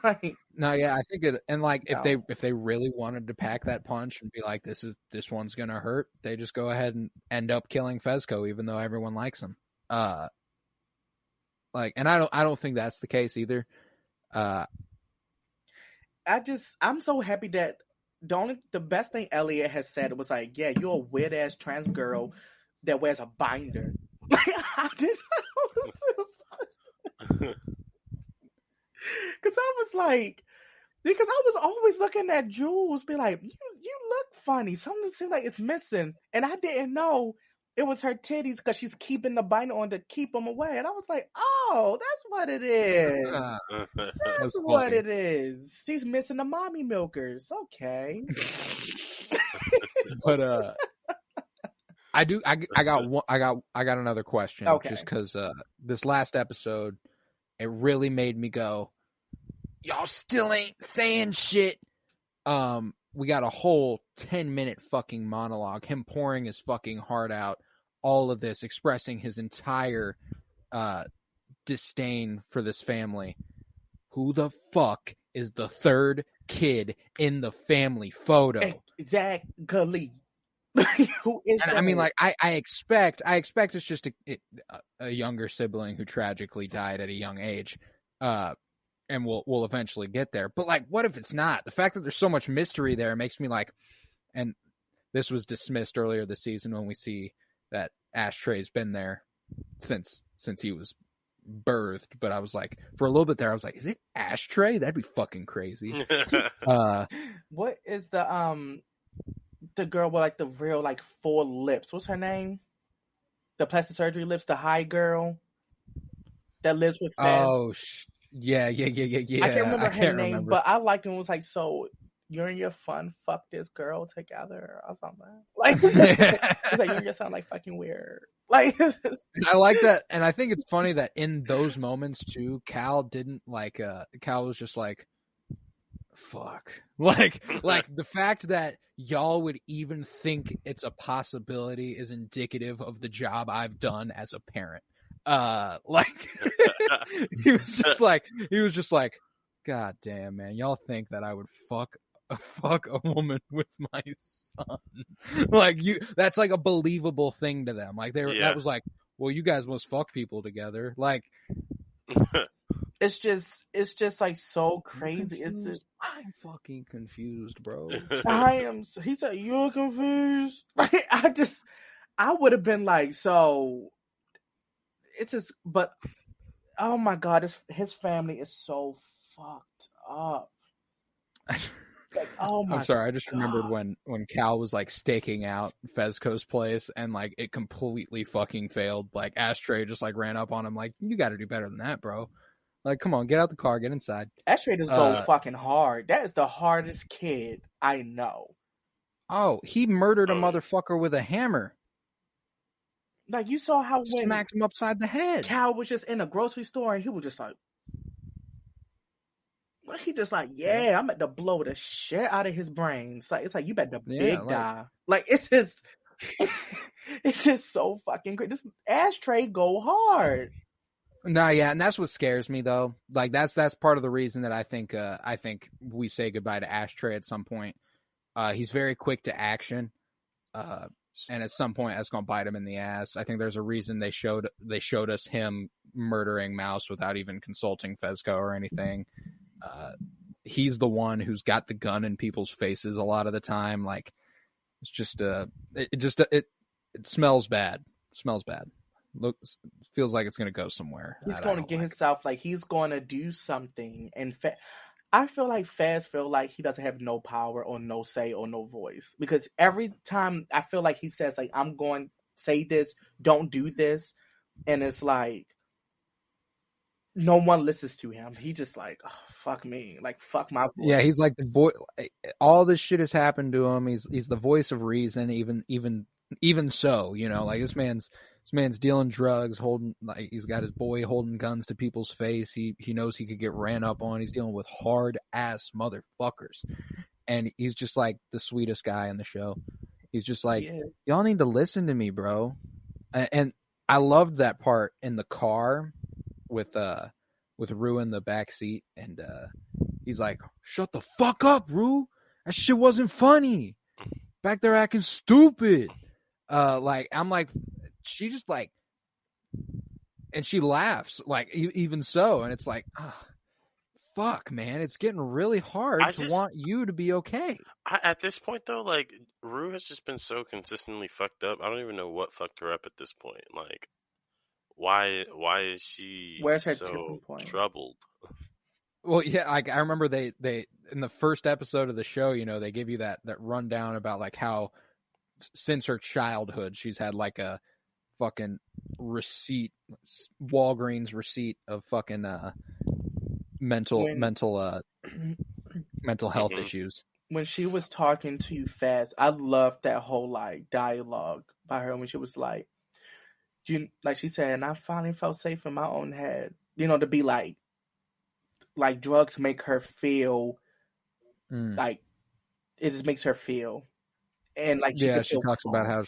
Like, no, yeah, I think it, and like if they really wanted to pack that punch and be like, this one's gonna hurt, they just go ahead and end up killing Fezco, even though everyone likes him. Like, and I don't think that's the case either. I'm so happy that the best thing Elliot has said was like, yeah, you're a weird ass trans girl that wears a binder. Like, I did. Because I was like, because I was always looking at Jules, be like, you look funny. Something seemed like it's missing, and I didn't know it was her titties because she's keeping the binder on to keep them away. And I was like, oh, that's what it is. That's what it is. She's missing the mommy milkers. Okay. But I got another question. Okay. Just because this last episode, it really made me go, y'all still ain't saying shit. We got a whole 10-minute fucking monologue, him pouring his fucking heart out, all of this, expressing his entire disdain for this family. Who the fuck is the third kid in the family photo? Exactly. Who is and I mean, like, I expect it's just a younger sibling who tragically died at a young age. And we'll eventually get there. But, like, what if it's not? The fact that there's so much mystery there makes me like, and this was dismissed earlier this season when we see that Ashtray's been there since he was birthed. But I was like, for a little bit there, I was like, is it Ashtray? That'd be fucking crazy. What is the girl with like the real like 4 lips? What's her name? The plastic surgery lips, the high girl that lives with Fez. Oh, yeah. I can't remember her name, but I liked it. It was like, so you're in your fun, fuck this girl together or something. Like, it's like you just sound like fucking weird. Like, I like that, and I think it's funny that in those moments too, Cal didn't like. Cal was just like, "Fuck," like the fact that y'all would even think it's a possibility is indicative of the job I've done as a parent. Like he was just like, God damn, man, y'all think that I would fuck a woman with my son? Like, that's like a believable thing to them. Like that was like, well, you guys must fuck people together. Like, it's just like so crazy. I'm fucking confused, bro. I am. He said, "You're confused." Like, I would have been like, so. It's just, but oh my god, his family is so fucked up. Like, oh my! I'm sorry, I just remembered when Cal was like staking out Fezco's place and like it completely fucking failed. Like Ashtray just like ran up on him like, you got to do better than that, bro. Like, come on, get out the car, get inside. Ashtray just go fucking hard. That is the hardest kid I know. Oh, he murdered a motherfucker with a hammer. Like, you saw how when smacked him upside the head. Cal was just in a grocery store and he was just like, he just like, yeah, I'm at to blow the shit out of his brains. Like, it's like, you better die. Like, it's just so fucking great. This Ashtray go hard. No, yeah, and that's what scares me though. Like, that's part of the reason that I think we say goodbye to Ashtray at some point. He's very quick to action. And at some point, that's going to bite him in the ass. I think there's a reason they showed us him murdering Mouse without even consulting Fezco or anything. He's the one who's got the gun in people's faces a lot of the time. Like, it's just it smells bad. Smells bad. Looks, feels like it's going to go somewhere. He's going to get himself, like, he's going to do something. And I feel like Fez feel like he doesn't have no power or no say or no voice. Because every time I feel like he says, like, I'm going to say this, don't do this. And it's like, no one listens to him. He just like, oh, fuck me. Like, fuck my voice. Yeah, he's like the voice. All this shit has happened to him. He's the voice of reason, even so, you know, like this man's dealing drugs, like he's got his boy holding guns to people's face. He knows he could get ran up on. He's dealing with hard ass motherfuckers, and he's just like the sweetest guy in the show. He's just like, y'all need to listen to me, bro. And I loved that part in the car with Rue in the back seat, and he's like, shut the fuck up, Rue. That shit wasn't funny. Back there acting stupid. Like, I'm like, she just like, and she laughs, like, even so, and it's like, fuck, man, it's getting really hard to want you to be okay. At this point, though, like, Rue has just been so consistently fucked up. I don't even know what fucked her up at this point. Like, why is she Where's her so tipping point? troubled? Well, yeah, I remember they in the first episode of the show, you know, they give you that rundown about like how since her childhood she's had like a fucking receipt, Walgreens receipt of fucking mental health issues. When she was talking to you fast, I loved that whole like dialogue by her when she was like, like she said, and I finally felt safe in my own head. You know, to be like drugs make her feel like it just makes her feel, and like she talks about how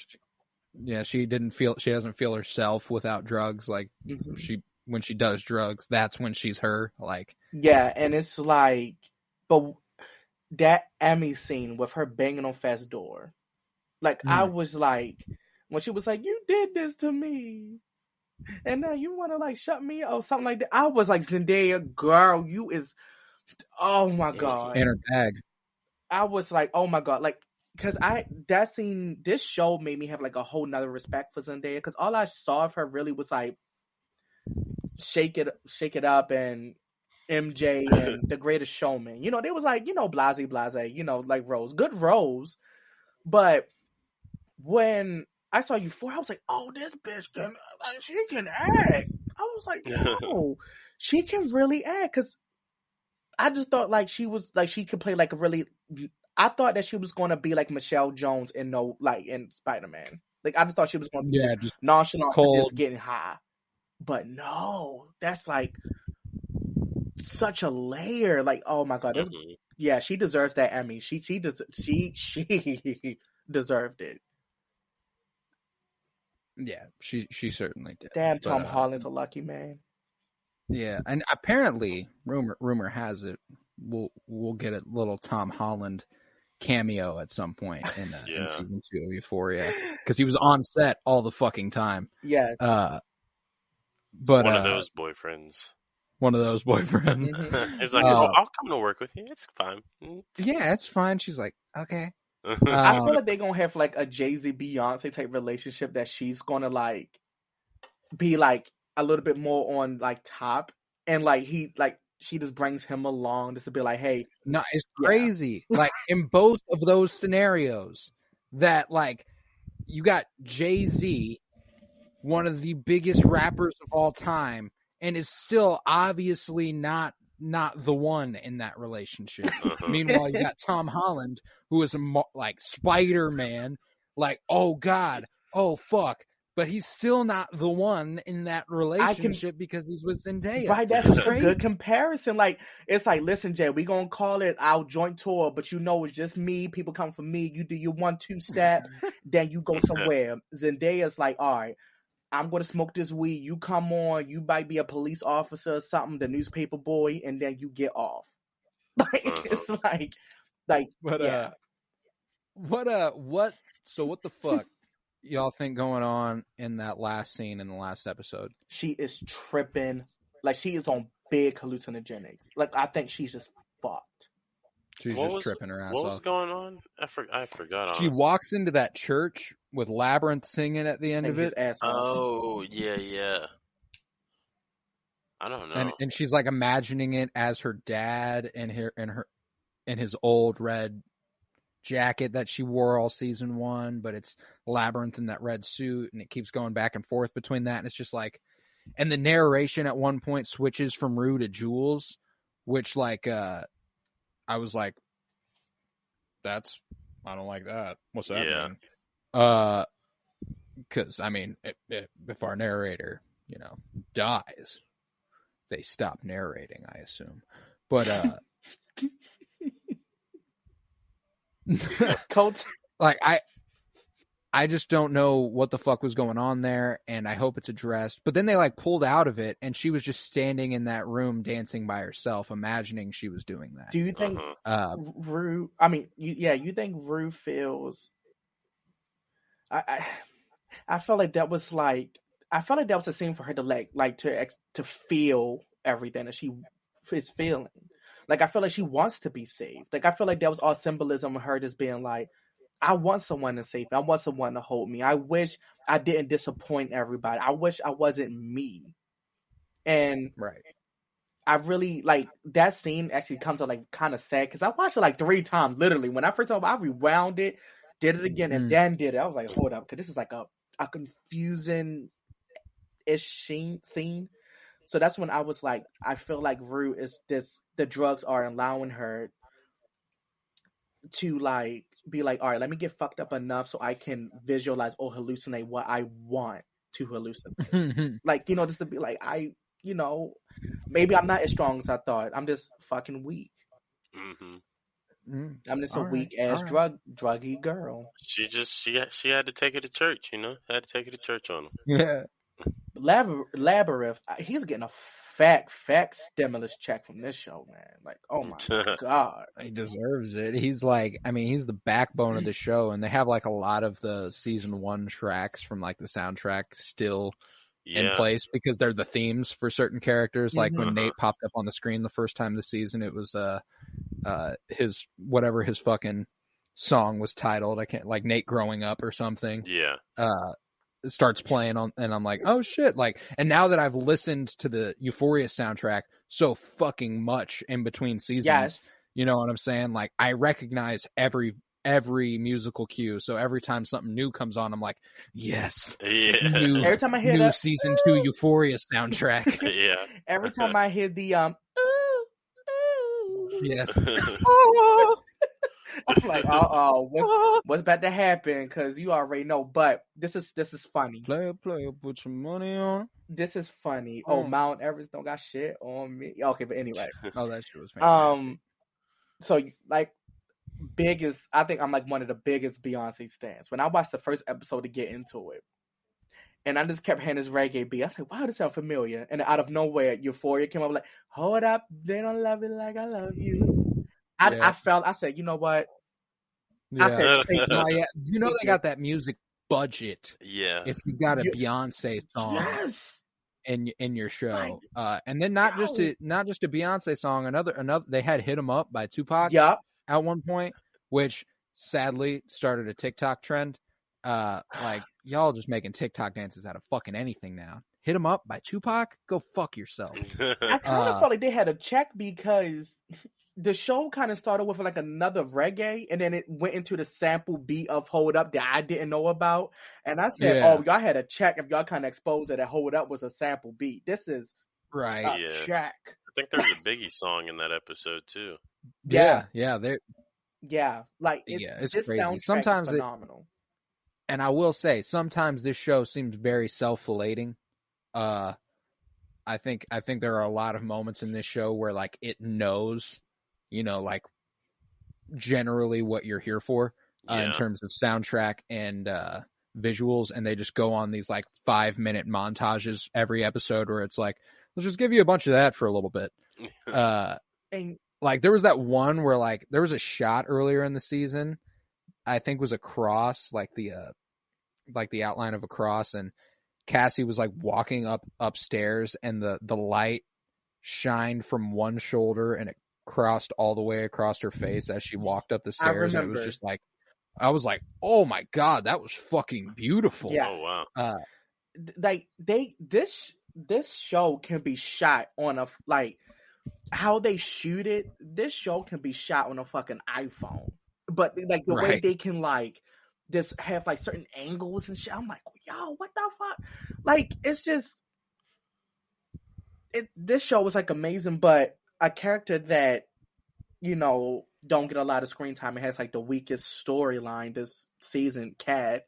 she doesn't feel herself without drugs. Like when she does drugs, that's when she's her. Like and it's like, but that Emmy scene with her banging on Fast's door, like I was like, when she was like, "You did this to me, and now you want to like shut me up," or something like that. I was like, Zendaya, girl, you is, oh my god, in her bag. I was like, oh my god, like, because this show made me have like a whole nother respect for Zendaya, because all I saw of her really was like Shake It Up and MJ and The Greatest Showman. You know, they was like, you know, blase, you know, like good roles. But when I saw Euphoria, I was like, oh, this bitch she can act. I was like, no, she can really act, because I just thought like she could play like a really. I thought that she was going to be like Michelle Jones in Spider-Man. Like I just thought she was going to be just nonchalant, just getting high. But no, that's like such a layer. Like, oh my god, she deserves that Emmy. She deserved it. Yeah, she certainly did. Damn, Tom Holland's a lucky man. Yeah, and apparently, rumor has it, we'll get a little Tom Holland cameo at some point in season 2 of Euphoria, because he was on set all the fucking time. Yes. But one of those boyfriends. He's like, I'll come to work with you. It's fine. Yeah, it's fine. She's like, okay. I feel like they're gonna have like a Jay-Z Beyonce type relationship, that she's gonna like be like a little bit more on like top, and like she just brings him along just to be like, hey. No, it's crazy. Like in both of those scenarios, that like you got Jay-Z, one of the biggest rappers of all time, and is still obviously not the one in that relationship. Meanwhile, you got Tom Holland, who is like Spider-Man, like, oh god, oh fuck, but he's still not the one in that relationship because he's with Zendaya. Right, that's a good comparison. Like, it's like, listen, Jay, we gonna call it our joint tour, but you know it's just me. People come for me. You do your 1-2 step, then you go somewhere. Zendaya's like, all right, I'm going to smoke this weed. You come on. You might be a police officer or something, the newspaper boy, and then you get off. Like, it's like, but, yeah. So what the fuck y'all think going on in that last scene in the last episode? She is tripping. Like, she is on big hallucinogenics. Like, I think she's just fucked. She's just tripping her ass off. What was going on? I forgot. She walks into that church with Labyrinth singing at the end of it. Oh, yeah. I don't know. And she's like imagining it as her dad and his old red jacket that she wore all season 1, but it's Labyrinth in that red suit, and it keeps going back and forth between that, and it's just like, and the narration at one point switches from Rue to Jules, which like I was like, I don't like that. What's that mean? Because, I mean, if our narrator, dies, they stop narrating, I assume. But, like, I just don't know what the fuck was going on there, and I hope it's addressed. But then they like pulled out of it, and she was just standing in that room dancing by herself, imagining she was doing that. Do you think Rue? I mean, you think Rue feels? I felt like that was like, I felt like that was a scene for her to to feel everything that she is feeling. Like, I feel like she wants to be saved. Like, I feel like that was all symbolism of her just being like, I want someone to save me. I want someone to hold me. I wish I didn't disappoint everybody. I wish I wasn't me. And Right. I really, like, that scene actually comes out, like, kind of sad, because I watched it, like, 3 times, literally. When I first saw it, I rewound it, did it again, and then did it. I was like, hold up, because this is, like, a confusing-ish scene. So that's when I was like, I feel like Rue is the drugs are allowing her to, like, be like, all right, let me get fucked up enough so I can visualize or hallucinate what I want to hallucinate. Like, just to be like, maybe I'm not as strong as I thought. I'm just fucking weak. Mm-hmm. I'm just a weak ass druggy girl. She had to take it to church, had to take it to church on him. Yeah. Labyrinth, he's getting a fat stimulus check from this show, man. Like, oh my god, he deserves it. He's like, he's the backbone of the show, and they have like a lot of the season 1 tracks from like the soundtrack still in place because they're the themes for certain characters. Like when Nate popped up on the screen the first time this season, it was his whatever his fucking song was titled. I can't, like Nate Growing Up or something. Yeah. It starts playing on, and I'm like, oh shit! Like, and now that I've listened to the Euphoria soundtrack so fucking much in between seasons, you know what I'm saying? Like, I recognize every musical cue. So every time something new comes on, I'm like, yes, every time I hear new season 2 Euphoria soundtrack. Yeah. Every time I hear the yes. I'm like, what's about to happen? Because you already know. But this is funny. Play, put some money on. This is funny. Oh, Mount Everest don't got shit on me. Okay, but anyway. Oh, that shit was fantastic. So like, I think I'm like one of the biggest Beyonce stans. When I watched the first episode to get into it, and I just kept hearing this reggae beat, I was like, wow, this sounds familiar. And out of nowhere, Euphoria came up like, hold up, they don't love it like I love you. I said, you know what? Yeah. I said, they got that music budget. Yeah. If you've got a Beyonce song in your show, and then not just a Beyonce song, another they had "Hit 'Em Up" by Tupac. At one point, which sadly started a TikTok trend. Like y'all just making TikTok dances out of fucking anything now. "Hit 'Em Up" by Tupac. Go fuck yourself. I kind of felt like they had a check because the show kind of started with like another reggae, and then it went into the sample beat of "Hold Up" that I didn't know about. And I said, "Oh, y'all had a check if y'all kind of exposed that "Hold Up" was a sample beat. This is a check." I think there's a Biggie song in that episode too. Like it's this crazy. Soundtrack Sometimes is phenomenal. And I will say, sometimes this show seems very self-relating. I think there are a lot of moments in this show where like it knows, like generally what you're here for in terms of soundtrack and visuals, and they just go on these like 5-minute montages every episode where it's like, let's just give you a bunch of that for a little bit. And like there was that one where like there was a shot earlier in the season, I think was a cross, like the outline of a cross, and Cassie was like walking upstairs, and the light shined from one shoulder and it crossed all the way across her face as she walked up the stairs. And it was just like, I was like, oh my god, that was fucking beautiful. Yes. Oh wow. Like this show can be shot on a like how they shoot it. This show can be shot on a fucking iPhone, but like the way they can like just have like certain angles and shit. I'm like, yo, what the fuck? Like, it's just this show was like amazing, but a character that don't get a lot of screen time and has like the weakest storyline this season, Kat.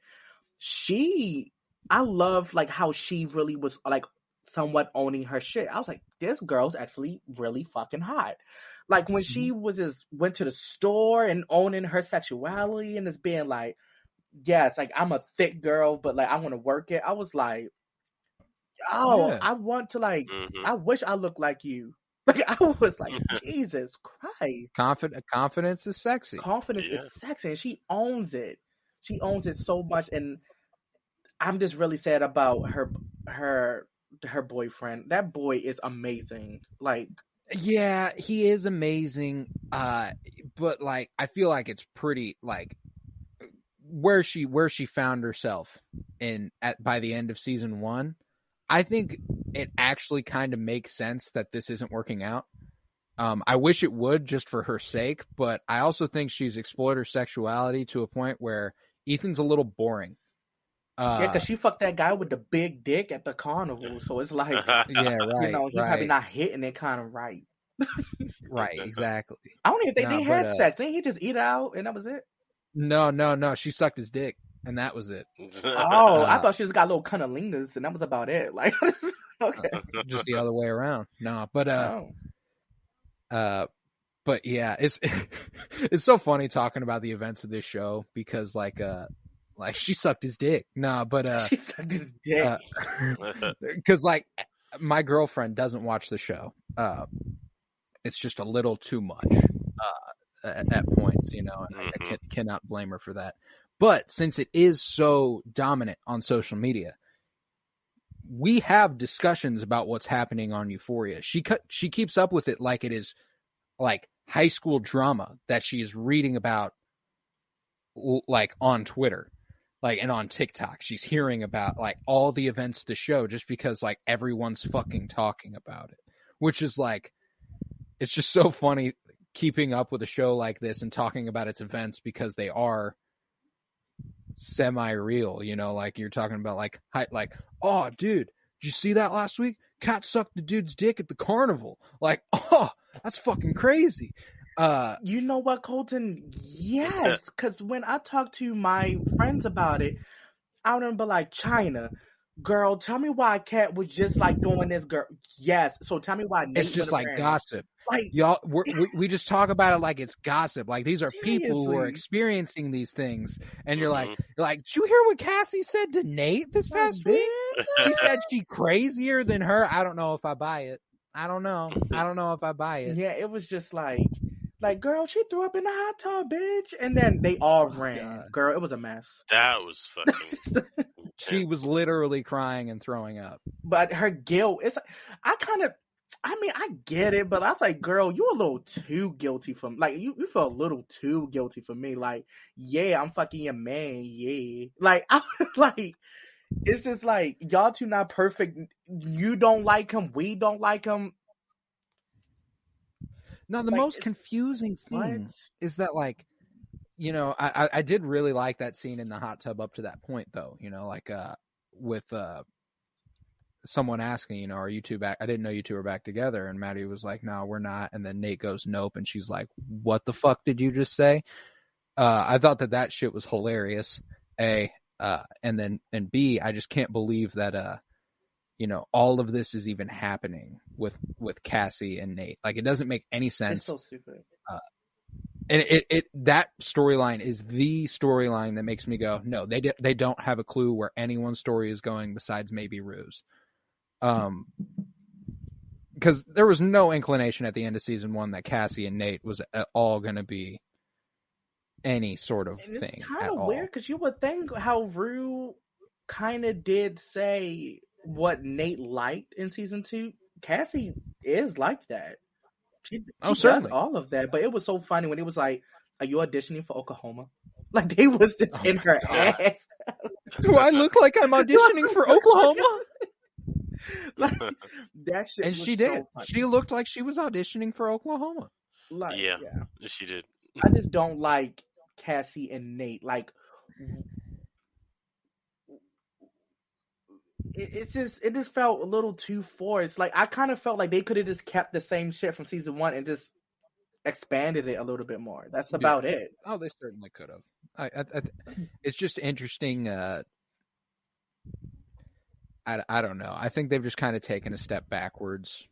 I love like how she really was like somewhat owning her shit. I was like, this girl's actually really fucking hot. Like when she went to the store and owning her sexuality and just being like, yes, like I'm a thick girl, but like I want to work it. I was like, I want to like, I wish I looked like you. Like I was like, Jesus Christ. Confidence is sexy. Confidence is sexy, and she owns it. She owns it so much, and I'm just really sad about her boyfriend. That boy is amazing. Like Yeah, he is amazing. But like, I feel like it's pretty like where she found herself by the end of season 1. I think it actually kind of makes sense that this isn't working out. I wish it would just for her sake, but I also think she's explored her sexuality to a point where Ethan's a little boring. Yeah, because she fucked that guy with the big dick at the carnival, so it's like, yeah, right. you know, he probably not hitting it kind of right. Right, exactly. I don't even think they had sex. Didn't he just eat out and that was it? No. She sucked his dick and that was it. Oh, I thought she just got little cunnilingus and that was about it. Like, okay, just the other way around. No, but but yeah, it's it's so funny talking about the events of this show because like she sucked his dick. No, but she sucked his dick because like my girlfriend doesn't watch the show. It's just a little too much at points, you know, and I cannot blame her for that. But since it is so dominant on social media, we have discussions about what's happening on Euphoria. She keeps up with it like it is like high school drama that she is reading about like on Twitter, like, and on TikTok. She's hearing about like all the events of the show just because like everyone's fucking talking about it, which is like, it's just so funny keeping up with a show like this and talking about its events because they are semi-real, you know, like you're talking about like, oh dude, did you see that last week? Cat sucked the dude's dick at the carnival. Like, oh, that's fucking crazy. You know what, Colton? Yes, because when I talk to my friends about it, I remember like, China, girl, tell me why Cat was just like doing this, girl. Yes, so tell me why Nate it's just like gossip. Like, y'all, we just talk about it like it's gossip. Like these are people who are seriously. experiencing these things, and you're like, did you hear what Cassie said to Nate this past week? She said she crazier than her. I don't know if I buy it. I don't know if I buy it. Yeah, it was just like, girl, she threw up in the hot tub, bitch, and then they all ran. God. Girl, it was a mess. That was fucking. She was literally crying and throwing up. But her guilt, I get it, but I was like, girl, you a little too guilty for me. Like, you feel a little too guilty for me. Like, yeah, I'm fucking your man, yeah. Like, I like, it's just like, y'all two not perfect. You don't like him, we don't like him. No, the most confusing thing is that, like, you know, I did really like that scene in the hot tub up to that point, though. You know, like with someone asking, you know, are you two back? I didn't know you two were back together. And Maddie was like, no, we're not. And then Nate goes, nope. And she's like, what the fuck did you just say? I thought that shit was hilarious. A, and B, I just can't believe that, you know, all of this is even happening with Cassie and Nate. Like, it doesn't make any sense. It's so stupid. And that storyline is the storyline that makes me go, no, they don't have a clue where anyone's story is going besides maybe Rue's. Because there was no inclination at the end of season 1 that Cassie and Nate was at all going to be any sort of and thing. It's kind of weird because you would think how Rue kind of did say what Nate liked in season 2. Cassie is like that. She does all of that, but it was so funny when it was like, are you auditioning for Oklahoma? Like, they was just in her ass. Do I look like I'm auditioning for Oklahoma? Like, that shit. And was she so did. funny. She looked like she was auditioning for Oklahoma. Like, yeah, she did. I just don't like Cassie and Nate. Like, it just felt a little too forced. Like, I kind of felt like they could have just kept the same shit from season 1 and just expanded it a little bit more. That's about it. Oh, they certainly could have. It's just interesting. I don't know. I think they've just kind of taken a step backwards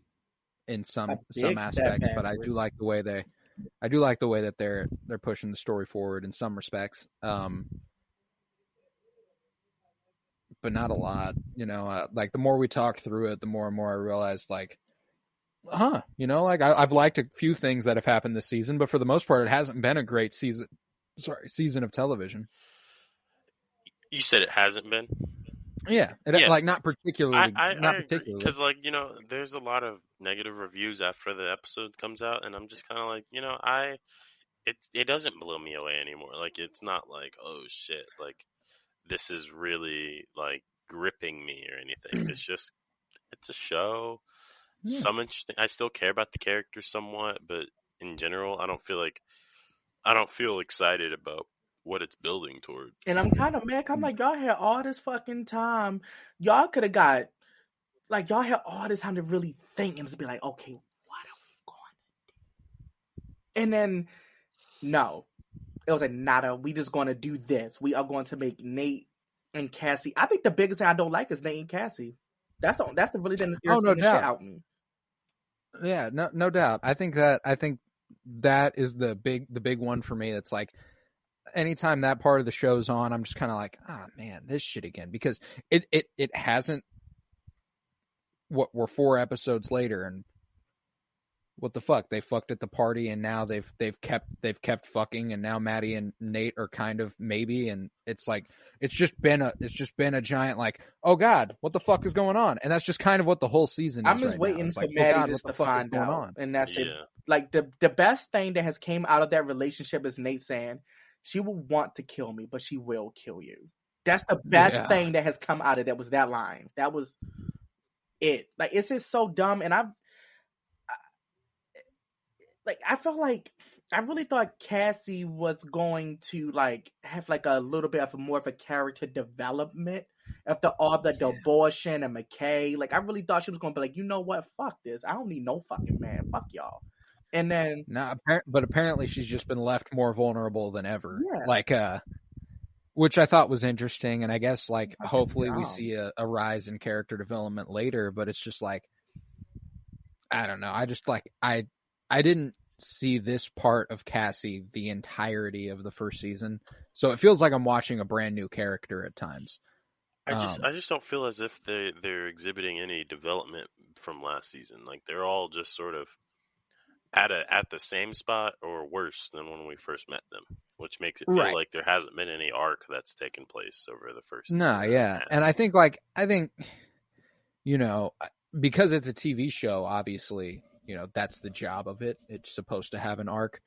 in some aspects, but I do like the way that they're pushing the story forward in some respects. But not a lot, you know. Like, the more we talked through it, the more and more I realized, like, you know, like I've liked a few things that have happened this season, but for the most part, it hasn't been a great season of television. You said it hasn't been? Yeah, like not particularly, I not agree particularly. because like there's a lot of negative reviews after the episode comes out, and I'm just kind of like it doesn't blow me away anymore. Like it's not like oh shit, like this is really like gripping me or anything. It's a show. Yeah. Some interesting. I still care about the characters somewhat, but in general, I don't feel excited about what it's building toward. And I'm kind of mad. I'm like, y'all had all this fucking time. Y'all could have got, like, y'all had all this time to really think and just be like, okay, what are we going to do? And then, no. It was like, nada, we just going to do this. We are going to make Nate and Cassie. I think the biggest thing I don't like is Nate and Cassie. That's the really thing that no shit doubt. out me. Yeah, no doubt. I think that is the big one for me. It's like anytime that part of the show's on, I'm just kind of like, man, this shit again, because it hasn't. What we're 4 episodes later, and what the fuck? They fucked at the party, and now they've kept fucking, and now Maddie and Nate are kind of maybe, and it's like it's just been a giant like, oh god, what the fuck is going on? And that's just kind of what the whole season is. I'm just right waiting now. for like, Maddie oh god, just what the to fuck find is going out, on? and that's Yeah. it. Like the best thing that has came out of that relationship is Nate saying she will want to kill me, but she will kill you. That's the best thing that has come out of that. Was that line? That was it. Like it's just so dumb, and I felt like I really thought Cassie was going to like have like a little bit of more of a character development after all the abortion and McKay. Like I really thought she was going to be like, you know what, fuck this. I don't need no fucking man. Fuck y'all. And then but apparently she's just been left more vulnerable than ever. Yeah. Like which I thought was interesting, and I guess like hopefully we see a rise in character development later. But it's just like I don't know. I just like I didn't see this part of Cassie the entirety of the first season, so it feels like I'm watching a brand new character at times. I just don't feel as if they're exhibiting any development from last season. Like they're all just sort of at the same spot or worse than when we first met them, which makes it feel like there hasn't been any arc that's taken place over the first. No, yeah, and I think because it's a TV show, obviously, that's the job of it. It's supposed to have an arc.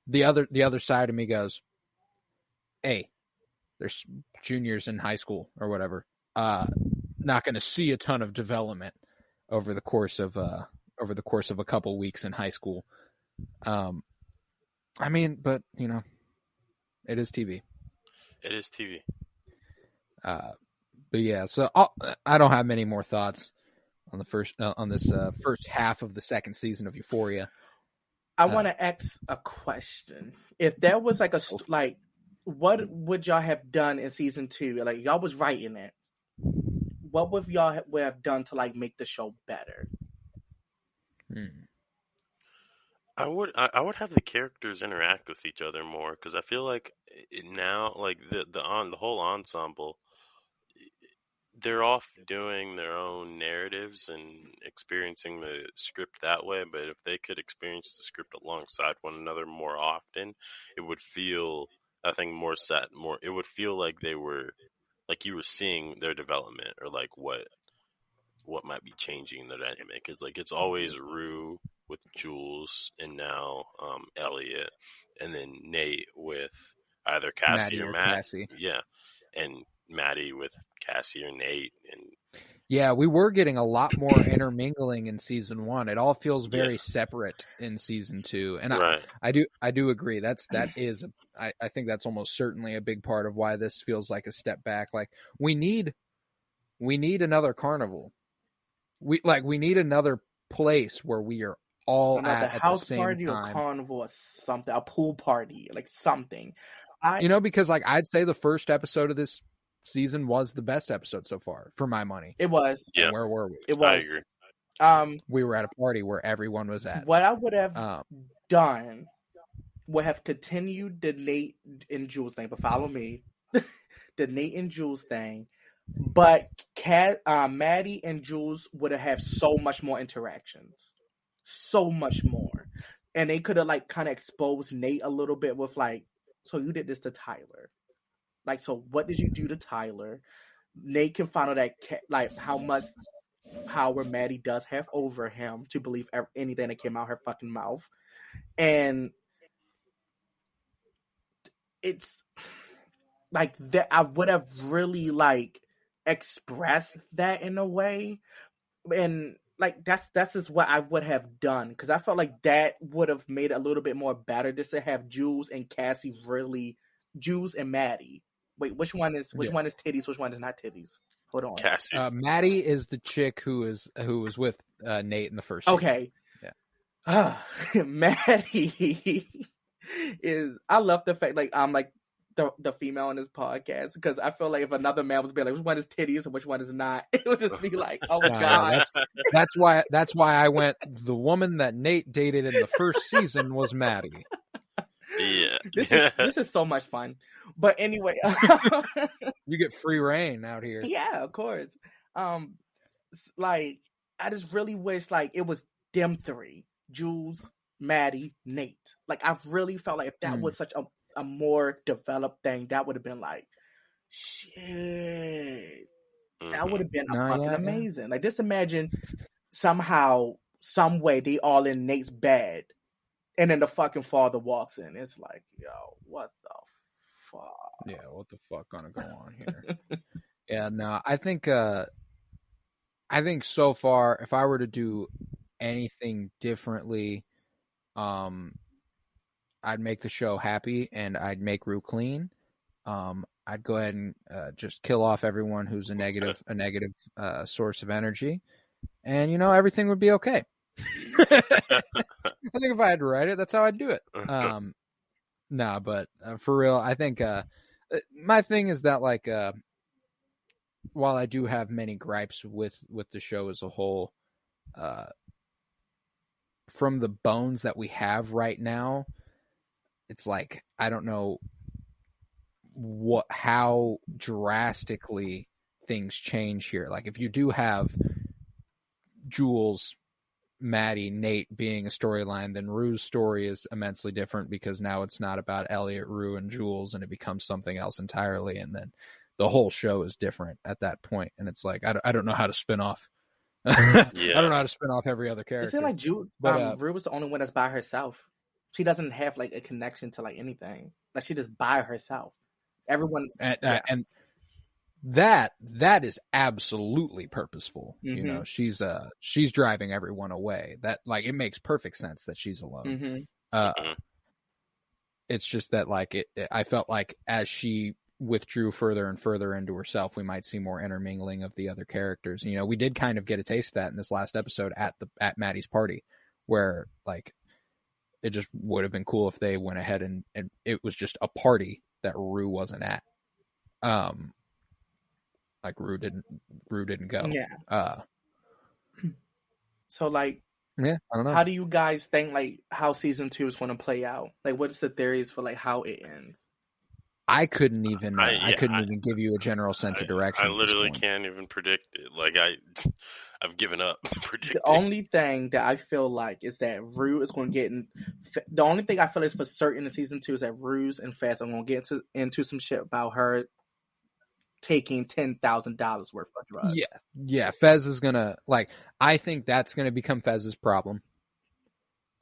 The other side of me goes, hey, there's juniors in high school or whatever. Not going to see a ton of development over the course of a couple weeks in high school. I mean, but it is TV. It is TV. But yeah, so I don't have many more thoughts on this first half of the second season of Euphoria. I want to ask a question. If there was like what would y'all have done in season 2? Like y'all was writing it. What would y'all have done to like make the show better? I would have the characters interact with each other more, because I feel like now, like the whole ensemble, they're off doing their own narratives and experiencing the script that way. But if they could experience the script alongside one another more often, it would feel, I think, more set. More, it would feel like they were, like you were seeing their development, or like what might be changing the dynamic. It's like it's always Rue with Jules, and now Elliot, and then Nate with either Cassie or Matt. Cassie. Yeah, and Maddie with Cassie or Nate. And yeah, we were getting a lot more intermingling in season 1. It all feels very separate in season 2, and I do agree. I think that's almost certainly a big part of why this feels like a step back. Like we need another carnival. We need another place where we are all at the same party time. Or carnival or something, a pool party, like something. Because like I'd say the first episode of this season was the best episode so far, for my money. It was. Yeah. And where were we? It was. I agree. We were at a party where everyone was at. What I would have done would have continued the Nate and Jules thing, but follow me. The Nate and Jules thing. But Maddie and Jules would have so much more interactions. So much more. And they could have like kind of exposed Nate a little bit with like, so you did this to Tyler. Like, so what did you do to Tyler? Nate can find out that like how much power Maddie does have over him to believe anything that came out her fucking mouth, and it's like that. I would have really like expressed that in a way, and like that's just what I would have done, because I felt like that would have made it a little bit more better just to have Jules and Cassie really Jules and Maddie. Wait, which one is titties? Which one is not titties? Hold on. Cassie. Maddie is the chick who was with Nate in the first season. Okay. Yeah. Maddie is. I love the fact like I'm like the female in this podcast, because I feel like if another man was being like which one is titties and which one is not, it would just be like, oh god. That's why I went. The woman that Nate dated in the first season was Maddie. Yeah. This is so much fun. But anyway, you get free reign out here. Yeah, of course. Like I just really wish like it was them three: Jules, Maddie, Nate. Like I've really felt like if that was such a more developed thing, that would have been like shit. That would have been amazing. Like just imagine somehow, some way they all in Nate's bed. And then the fucking father walks in. It's like, yo, what the fuck? Yeah, what the fuck gonna go on here? Yeah, no, I think so far, if I were to do anything differently, I'd make the show happy and I'd make Rue clean. I'd go ahead and just kill off everyone who's a negative source of energy, and everything would be okay. I think if I had to write it, that's how I'd do it. No, but for real, I think my thing is that like while I do have many gripes with the show as a whole, from the bones that we have right now, it's like I don't know how drastically things change here. Like if you do have Jules, Maddie, Nate being a storyline, then Rue's story is immensely different, because now it's not about Elliot, Rue, and Jules, and it becomes something else entirely, and then the whole show is different at that point, and it's like I don't know how to spin off. I don't know how to spin off every other character. It seems like Jules, Rue was the only one that's by herself. She doesn't have like a connection to like anything. Like she just by herself. Everyone's and that is absolutely purposeful. Mm-hmm. She's driving everyone away. That like it makes perfect sense that she's alone. Mm-hmm. It's just that like I felt like as she withdrew further and further into herself, we might see more intermingling of the other characters. We did kind of get a taste of that in this last episode at Maddie's party, where like it just would have been cool if they went ahead and it was just a party that Rue wasn't at. Like Rue didn't go. Yeah. So like, yeah, I don't know. How do you guys think like how season 2 is going to play out? Like, what's the theories for like how it ends? I couldn't even even give you a general sense of direction. I literally can't even predict it. Like I've given up predicting. The only thing that I feel like is that Rue is going to get in. The only thing I feel is for certain in season 2 is that Rue's and Fez are going to get into some shit about her taking $10,000 worth of drugs. Yeah. Fez is gonna I think that's gonna become Fez's problem.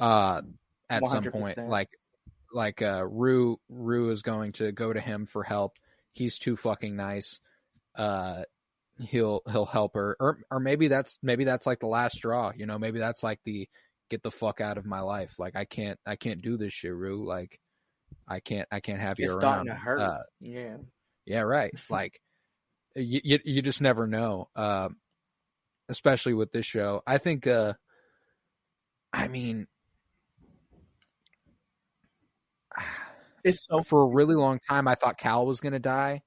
At 100%. Some point, like Rue is going to go to him for help. He's too fucking nice. He'll help her, or maybe that's like the last straw. Maybe that's like the get the fuck out of my life. Like I can't do this shit, Rue. Like I can't have you around. It's starting to hurt. Yeah, right. Like you just never know. Especially with this show. I think it's so for a really long time I thought Cal was gonna die,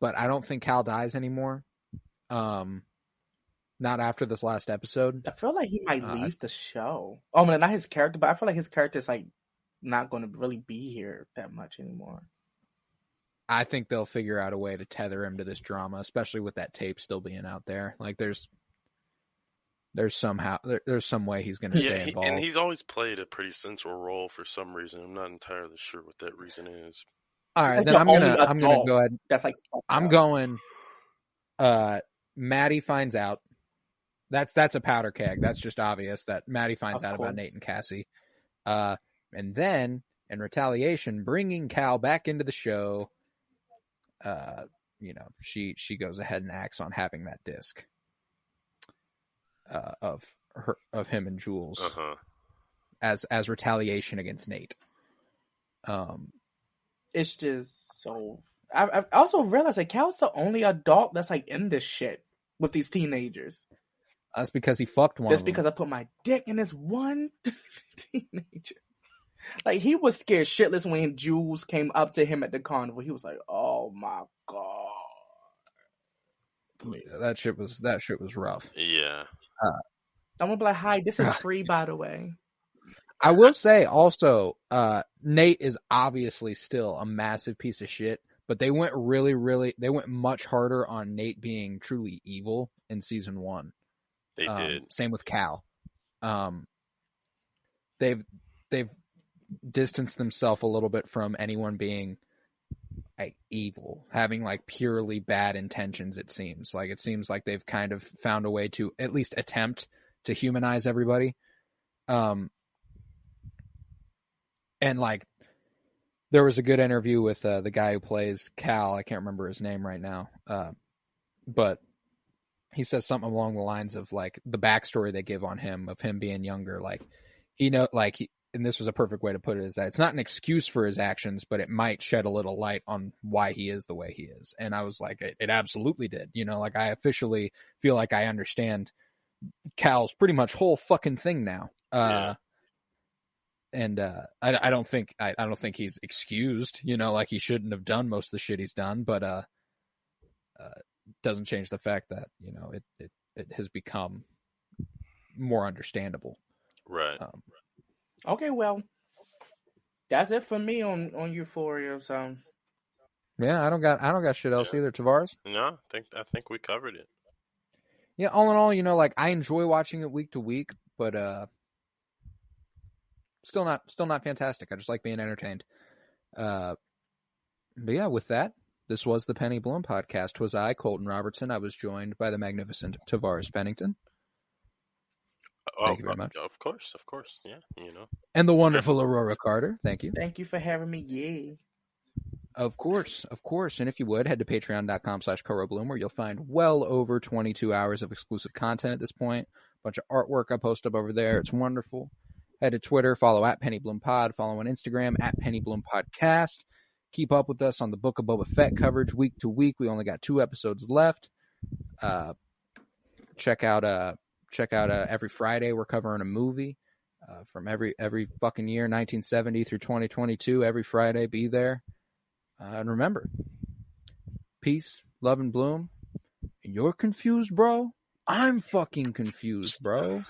but I don't think Cal dies anymore. Not after this last episode. I feel like he might leave the show. Oh man, not his character, but I feel like his character's like not going to really be here that much anymore. I think they'll figure out a way to tether him to this drama, especially with that tape still being out there. Like there's some way he's going to stay involved. And he's always played a pretty central role for some reason. I'm not entirely sure what that reason is. All right, then I'm gonna go ahead. That's like I'm going Maddie finds out. That's a powder keg. That's just obvious that Maddie finds out about Nate and Cassie. And then, in retaliation, bringing Cal back into the show, she goes ahead and acts on having that disc of him and Jules as retaliation against Nate. It's just so. I also realized that Cal's the only adult that's like in this shit with these teenagers. That's because he fucked one. That's because I put my dick in this one teenager. Like, he was scared shitless when Jules came up to him at the carnival. He was like, "Oh my god." That shit was rough. Yeah. I'm gonna be like, "Hi, this is free, by the way." I will say also, Nate is obviously still a massive piece of shit, but they went they went much harder on Nate being truly evil in season 1. They did. Same with Cal. They've distanced themselves a little bit from anyone being like evil, having like purely bad intentions. It seems like they've kind of found a way to at least attempt to humanize everybody. And like, there was a good interview with the guy who plays Cal. I can't remember his name right now. But he says something along the lines of like the backstory they give on him of him being younger. Like, and this was a perfect way to put it, is that it's not an excuse for his actions, but it might shed a little light on why he is the way he is. And I was like, it absolutely did. Like, I officially feel like I understand Cal's pretty much whole fucking thing now. Yeah. And I don't think he's excused, like he shouldn't have done most of the shit he's done, but doesn't change the fact that it has become more understandable. Right. Okay, well, that's it for me on Euphoria. So yeah, I don't got shit else either. Tavarus? No, I think we covered it. Yeah, all in all, like, I enjoy watching it week to week, but still not fantastic. I just like being entertained. But yeah, with that, this was the Penny Bloom podcast. 'Twas I, Colton Robertson. I was joined by the magnificent Tavarus Pennington. Thank you very much. Of course. Yeah, And the wonderful Aurora Carter. Thank you. Thank you for having me. Yeah. Of course. And if you would, head to patreon.com/CoroBloom, where you'll find well over 22 hours of exclusive content at this point. A bunch of artwork I post up over there. It's wonderful. Head to Twitter, follow @PennyBloomPod, follow on Instagram @PennyBloomPodcast. Keep up with us on the Book of Boba Fett coverage week to week. We only got 2 episodes left. Check out every Friday we're covering a movie from every fucking year, 1970 through 2022. Every Friday, be there. And remember, peace, love, and bloom. You're confused, bro? I'm fucking confused, bro.